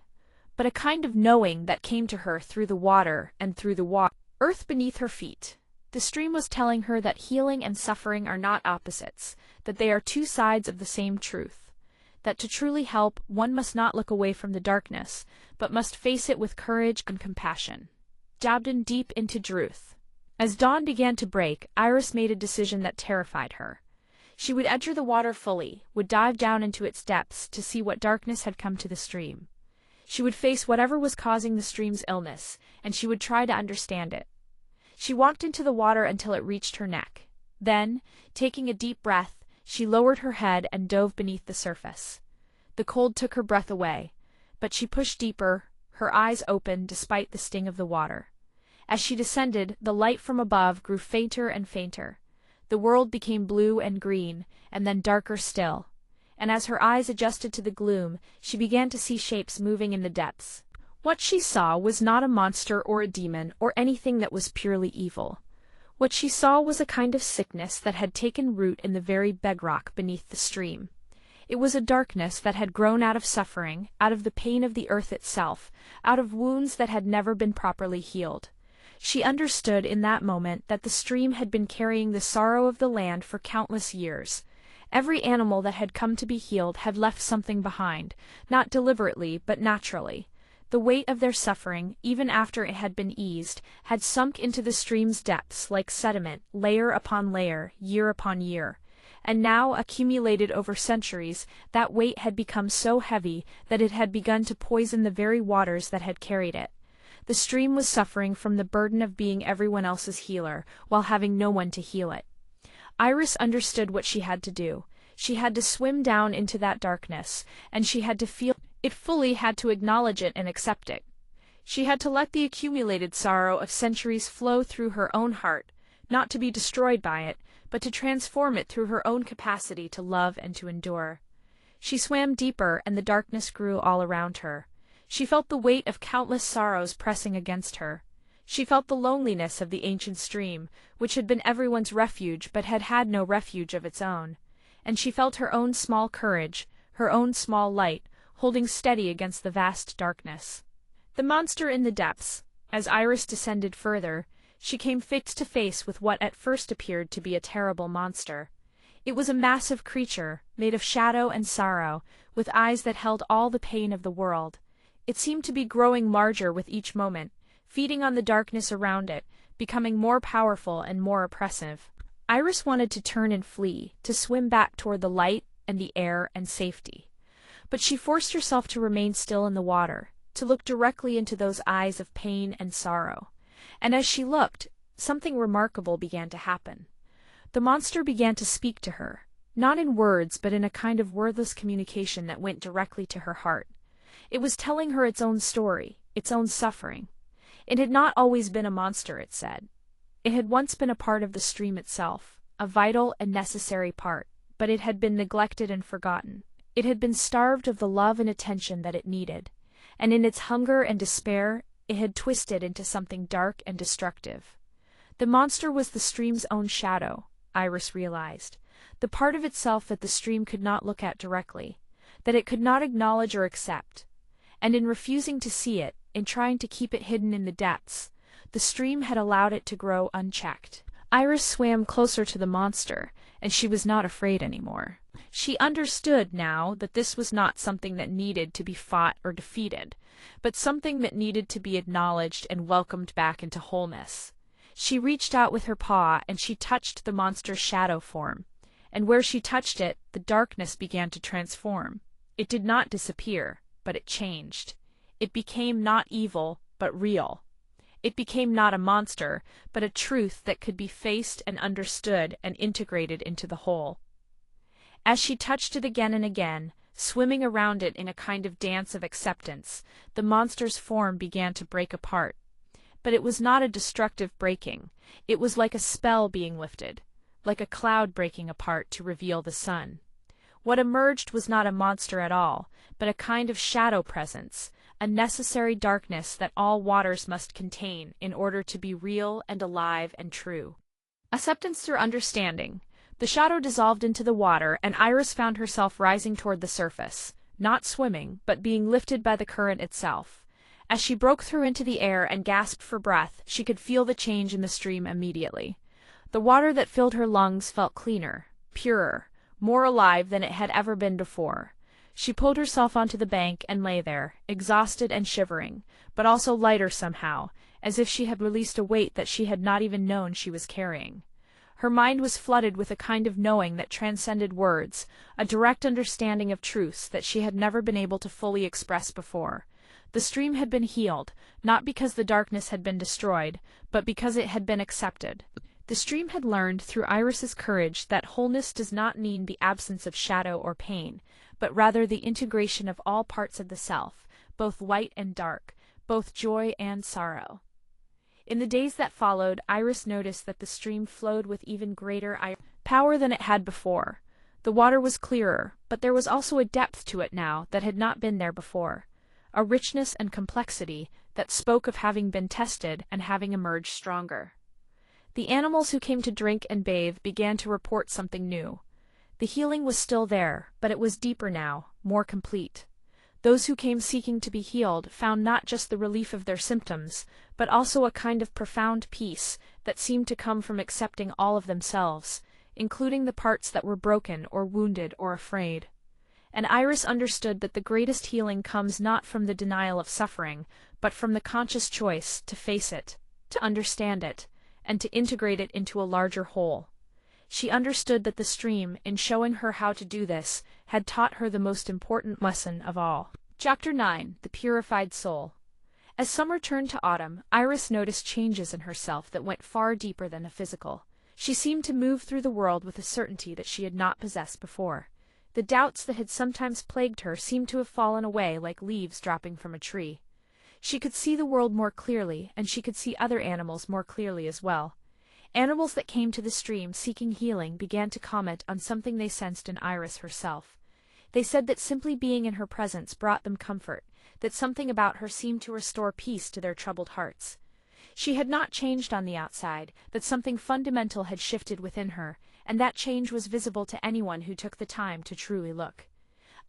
but a kind of knowing that came to her through the water and through the earth beneath her feet. The stream was telling her that healing and suffering are not opposites, that they are two sides of the same truth, that to truly help, one must not look away from the darkness, but must face it with courage and compassion. Jabbed in deep into truth. As dawn began to break, Iris made a decision that terrified her. She would enter the water fully, would dive down into its depths to see what darkness had come to the stream. She would face whatever was causing the stream's illness, and she would try to understand it. She walked into the water until it reached her neck. Then, taking a deep breath, she lowered her head and dove beneath the surface. The cold took her breath away, but she pushed deeper, her eyes open despite the sting of the water. As she descended, the light from above grew fainter and fainter. The world became blue and green, and then darker still. And as her eyes adjusted to the gloom, she began to see shapes moving in the depths. What she saw was not a monster or a demon or anything that was purely evil. What she saw was a kind of sickness that had taken root in the very bedrock beneath the stream. It was a darkness that had grown out of suffering, out of the pain of the earth itself, out of wounds that had never been properly healed. She understood in that moment that the stream had been carrying the sorrow of the land for countless years. Every animal that had come to be healed had left something behind, not deliberately but naturally. The weight of their suffering, even after it had been eased, had sunk into the stream's depths like sediment, layer upon layer, year upon year. and now, accumulated over centuries, that weight had become so heavy that it had begun to poison the very waters that had carried it. The stream was suffering from the burden of being everyone else's healer, while having no one to heal it. Iris understood what she had to do. She had to swim down into that darkness, and she had to feel it fully, had to acknowledge it and accept it. She had to let the accumulated sorrow of centuries flow through her own heart, not to be destroyed by it, but to transform it through her own capacity to love and to endure. She swam deeper, and the darkness grew all around her. She felt the weight of countless sorrows pressing against her. She felt the loneliness of the ancient stream, which had been everyone's refuge but had had no refuge of its own. And she felt her own small courage, her own small light, holding steady against the vast darkness. The monster in the depths. As Iris descended further, she came face to face with what at first appeared to be a terrible monster. It was a massive creature, made of shadow and sorrow, with eyes that held all the pain of the world. It seemed to be growing larger with each moment, feeding on the darkness around it, becoming more powerful and more oppressive. Iris wanted to turn and flee, to swim back toward the light and the air and safety. But she forced herself to remain still in the water, to look directly into those eyes of pain and sorrow. And as she looked, something remarkable began to happen. The monster began to speak to her, not in words but in a kind of wordless communication that went directly to her heart. It was telling her its own story, its own suffering. It had not always been a monster, it said. It had once been a part of the stream itself, a vital and necessary part, but it had been neglected and forgotten. It had been starved of the love and attention that it needed, and in its hunger and despair, it had twisted into something dark and destructive. The monster was the stream's own shadow, Iris realized, the part of itself that the stream could not look at directly, that it could not acknowledge or accept. And in refusing to see it, in trying to keep it hidden in the depths, the stream had allowed it to grow unchecked. Iris swam closer to the monster, and she was not afraid anymore. She understood now that this was not something that needed to be fought or defeated, but something that needed to be acknowledged and welcomed back into wholeness. She reached out with her paw, and she touched the monster's shadow form, and where she touched it, the darkness began to transform. It did not disappear, but it changed. It became not evil, but real. It became not a monster, but a truth that could be faced and understood and integrated into the whole. As she touched it again and again, swimming around it in a kind of dance of acceptance, the monster's form began to break apart. But it was not a destructive breaking. It was like a spell being lifted, like a cloud breaking apart to reveal the sun. What emerged was not a monster at all, but a kind of shadow presence, a necessary darkness that all waters must contain in order to be real and alive and true. Acceptance through understanding. The shadow dissolved into the water, and Iris found herself rising toward the surface, not swimming, but being lifted by the current itself. As she broke through into the air and gasped for breath, she could feel the change in the stream immediately. The water that filled her lungs felt cleaner, purer, more alive than it had ever been before. She pulled herself onto the bank and lay there, exhausted and shivering, but also lighter somehow, as if she had released a weight that she had not even known she was carrying. Her mind was flooded with a kind of knowing that transcended words, a direct understanding of truths that she had never been able to fully express before. The stream had been healed, not because the darkness had been destroyed, but because it had been accepted. The stream had learned through Iris's courage that wholeness does not mean the absence of shadow or pain, but rather the integration of all parts of the self, both light and dark, both joy and sorrow. In the days that followed, Iris noticed that the stream flowed with even greater power than it had before. The water was clearer, but there was also a depth to it now that had not been there before, a richness and complexity that spoke of having been tested and having emerged stronger. The animals who came to drink and bathe began to report something new. The healing was still there, but it was deeper now, more complete. Those who came seeking to be healed found not just the relief of their symptoms, but also a kind of profound peace that seemed to come from accepting all of themselves, including the parts that were broken or wounded or afraid. And Iris understood that the greatest healing comes not from the denial of suffering, but from the conscious choice to face it, to understand it, and to integrate it into a larger whole. She understood that the stream, in showing her how to do this, had taught her the most important lesson of all. Chapter 9. The Purified Soul. As summer turned to autumn, Iris noticed changes in herself that went far deeper than the physical. She seemed to move through the world with a certainty that she had not possessed before. The doubts that had sometimes plagued her seemed to have fallen away like leaves dropping from a tree. She could see the world more clearly, and she could see other animals more clearly as well. Animals that came to the stream seeking healing began to comment on something they sensed in Iris herself. They said that simply being in her presence brought them comfort, that something about her seemed to restore peace to their troubled hearts. She had not changed on the outside, but something fundamental had shifted within her, and that change was visible to anyone who took the time to truly look.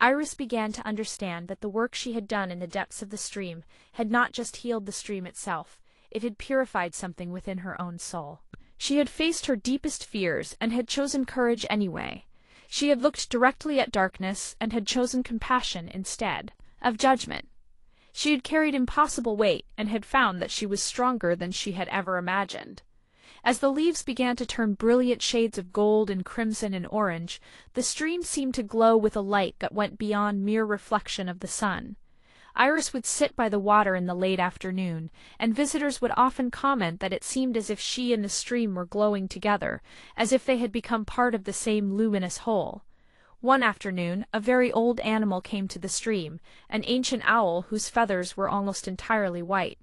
Iris began to understand that the work she had done in the depths of the stream had not just healed the stream itself, it had purified something within her own soul. She had faced her deepest fears and had chosen courage anyway. She had looked directly at darkness and had chosen compassion instead of judgment. She had carried impossible weight and had found that she was stronger than she had ever imagined. As the leaves began to turn brilliant shades of gold and crimson and orange, the stream seemed to glow with a light that went beyond mere reflection of the sun. Iris would sit by the water in the late afternoon, and visitors would often comment that it seemed as if she and the stream were glowing together, as if they had become part of the same luminous whole. One afternoon, a very old animal came to the stream, an ancient owl whose feathers were almost entirely white.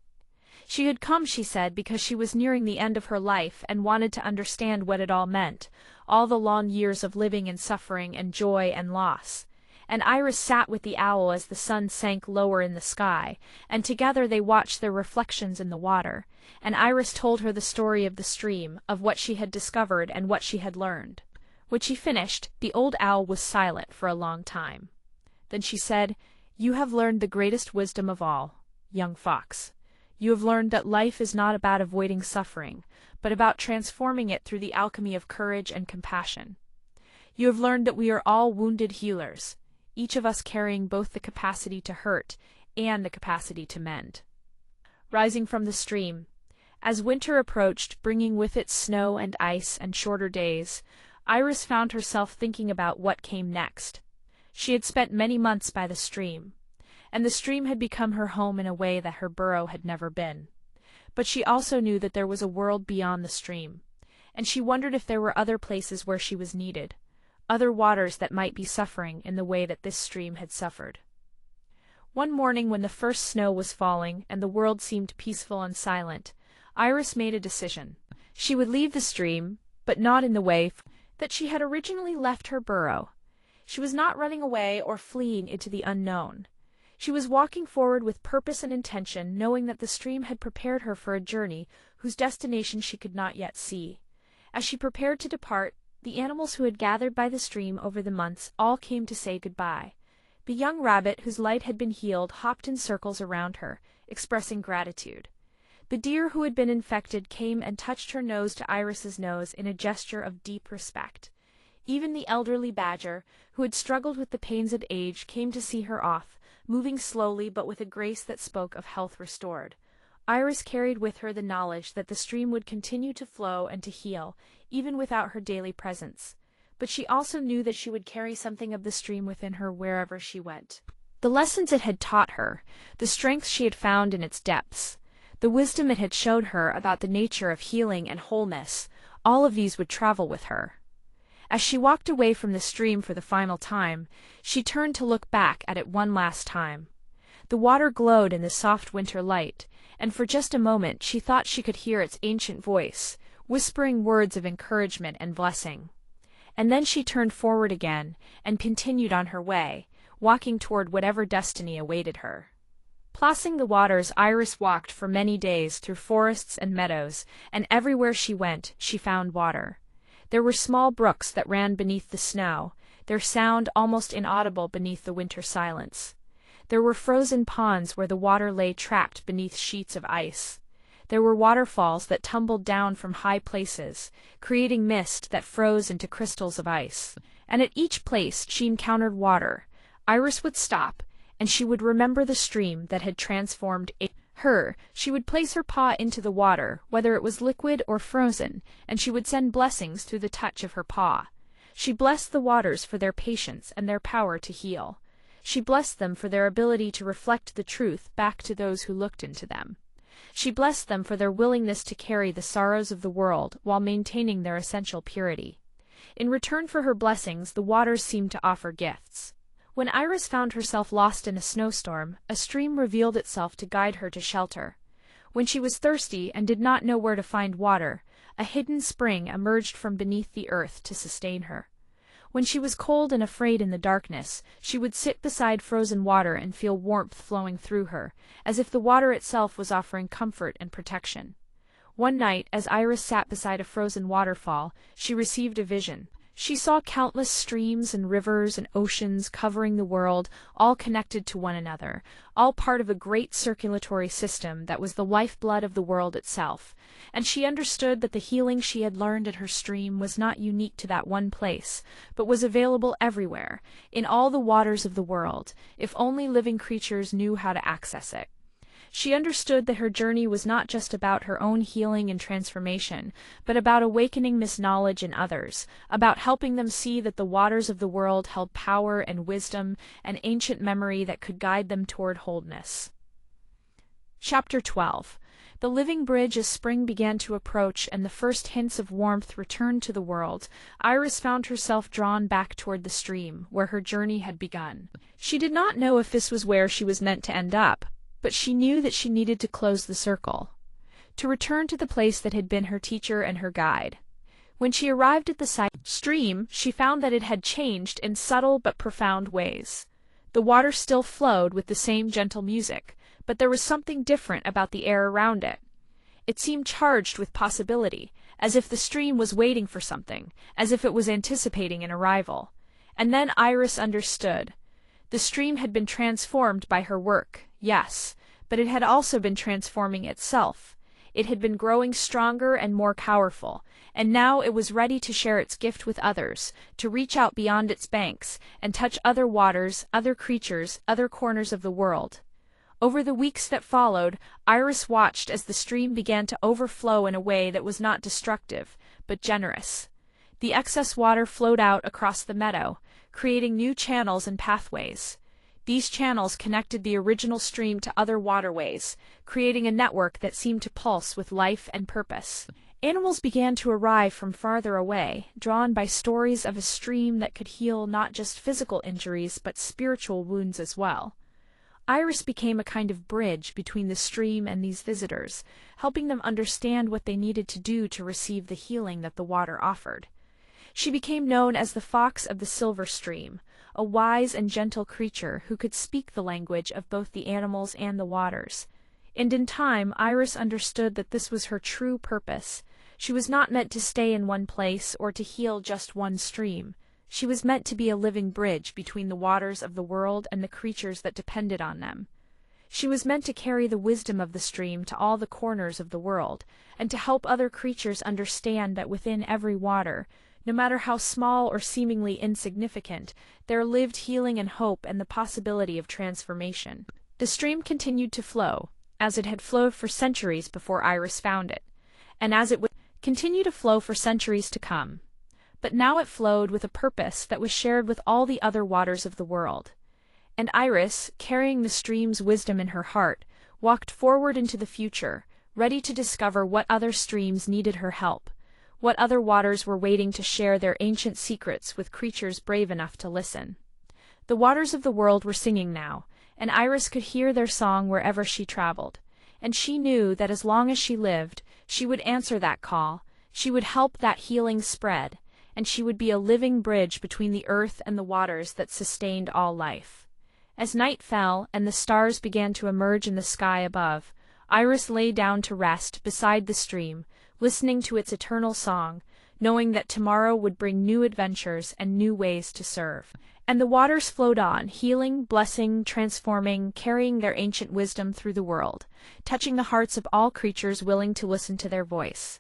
She had come, she said, because she was nearing the end of her life and wanted to understand what it all meant, all the long years of living and suffering and joy and loss. And Iris sat with the owl as the sun sank lower in the sky, and together they watched their reflections in the water, and Iris told her the story of the stream, of what she had discovered and what she had learned. When she finished, the old owl was silent for a long time. Then she said, "You have learned the greatest wisdom of all, young fox. You have learned that life is not about avoiding suffering, but about transforming it through the alchemy of courage and compassion. You have learned that we are all wounded healers, each of us carrying both the capacity to hurt and the capacity to mend." Rising from the stream, as winter approached, bringing with it snow and ice and shorter days, Iris found herself thinking about what came next. She had spent many months by the stream, and the stream had become her home in a way that her burrow had never been. But she also knew that there was a world beyond the stream, and she wondered if there were other places where she was needed, other waters that might be suffering in the way that this stream had suffered. One morning when the first snow was falling and the world seemed peaceful and silent, Iris made a decision. She would leave the stream, but not in the way that she had originally left her burrow. She was not running away or fleeing into the unknown. She was walking forward with purpose and intention, knowing that the stream had prepared her for a journey whose destination she could not yet see. As she prepared to depart, the animals who had gathered by the stream over the months all came to say goodbye. The young rabbit, whose light had been healed, hopped in circles around her, expressing gratitude. The deer who had been infected came and touched her nose to Iris's nose in a gesture of deep respect. Even the elderly badger, who had struggled with the pains of age, came to see her off, moving slowly but with a grace that spoke of health restored. Iris carried with her the knowledge that the stream would continue to flow and to heal, even without her daily presence. But she also knew that she would carry something of the stream within her wherever she went. The lessons it had taught her, the strength she had found in its depths, the wisdom it had showed her about the nature of healing and wholeness, all of these would travel with her. As she walked away from the stream for the final time, she turned to look back at it one last time. The water glowed in the soft winter light, and for just a moment she thought she could hear its ancient voice, whispering words of encouragement and blessing. And then she turned forward again, and continued on her way, walking toward whatever destiny awaited her. Crossing the waters, Iris walked for many days through forests and meadows, and everywhere she went, she found water. There were small brooks that ran beneath the snow, their sound almost inaudible beneath the winter silence. There were frozen ponds where the water lay trapped beneath sheets of ice. There were waterfalls that tumbled down from high places, creating mist that froze into crystals of ice. And at each place she encountered water, Iris would stop, and she would remember the stream that had transformed She would place her paw into the water, whether it was liquid or frozen, and she would send blessings through the touch of her paw. She blessed the waters for their patience and their power to heal. She blessed them for their ability to reflect the truth back to those who looked into them. She blessed them for their willingness to carry the sorrows of the world while maintaining their essential purity. In return for her blessings, the waters seemed to offer gifts. When Iris found herself lost in a snowstorm, a stream revealed itself to guide her to shelter. When she was thirsty and did not know where to find water, a hidden spring emerged from beneath the earth to sustain her. When she was cold and afraid in the darkness, she would sit beside frozen water and feel warmth flowing through her, as if the water itself was offering comfort and protection. One night, as Iris sat beside a frozen waterfall, she received a vision. She saw countless streams and rivers and oceans covering the world, all connected to one another, all part of a great circulatory system that was the lifeblood of the world itself, and she understood that the healing she had learned in her stream was not unique to that one place, but was available everywhere, in all the waters of the world, if only living creatures knew how to access it. She understood that her journey was not just about her own healing and transformation, but about awakening this knowledge in others, about helping them see that the waters of the world held power and wisdom and ancient memory that could guide them toward wholeness. Chapter 12. The living bridge. As spring began to approach and the first hints of warmth returned to the world, Iris found herself drawn back toward the stream, where her journey had begun. She did not know if this was where she was meant to end up, but she knew that she needed to close the circle, to return to the place that had been her teacher and her guide. When she arrived at the stream, she found that it had changed in subtle but profound ways. The water still flowed with the same gentle music, but there was something different about the air around it. It seemed charged with possibility, as if the stream was waiting for something, as if it was anticipating an arrival. And then Iris understood. The stream had been transformed by her work, yes, but it had also been transforming itself. It had been growing stronger and more powerful, and now it was ready to share its gift with others, to reach out beyond its banks and touch other waters, other creatures, other corners of the world. Over the weeks that followed, Iris watched as the stream began to overflow in a way that was not destructive, but generous. The excess water flowed out across the meadow, creating new channels and pathways. These channels connected the original stream to other waterways, creating a network that seemed to pulse with life and purpose. Animals began to arrive from farther away, drawn by stories of a stream that could heal not just physical injuries but spiritual wounds as well. Iris became a kind of bridge between the stream and these visitors, helping them understand what they needed to do to receive the healing that the water offered. She became known as the Fox of the Silver Stream, a wise and gentle creature who could speak the language of both the animals and the waters. And in time, Iris understood that this was her true purpose. She was not meant to stay in one place or to heal just one stream. She was meant to be a living bridge between the waters of the world and the creatures that depended on them. She was meant to carry the wisdom of the stream to all the corners of the world, and to help other creatures understand that within every water, no matter how small or seemingly insignificant, there lived healing and hope and the possibility of transformation. The stream continued to flow, as it had flowed for centuries before Iris found it, and as it would continue to flow for centuries to come. But now it flowed with a purpose that was shared with all the other waters of the world. And Iris, carrying the stream's wisdom in her heart, walked forward into the future, ready to discover what other streams needed her help, what other waters were waiting to share their ancient secrets with creatures brave enough to listen. The waters of the world were singing now, and Iris could hear their song wherever she traveled, and she knew that as long as she lived, she would answer that call, she would help that healing spread, and she would be a living bridge between the earth and the waters that sustained all life. As night fell and the stars began to emerge in the sky above, Iris lay down to rest beside the stream, listening to its eternal song, knowing that tomorrow would bring new adventures and new ways to serve. And the waters flowed on, healing, blessing, transforming, carrying their ancient wisdom through the world, touching the hearts of all creatures willing to listen to their voice.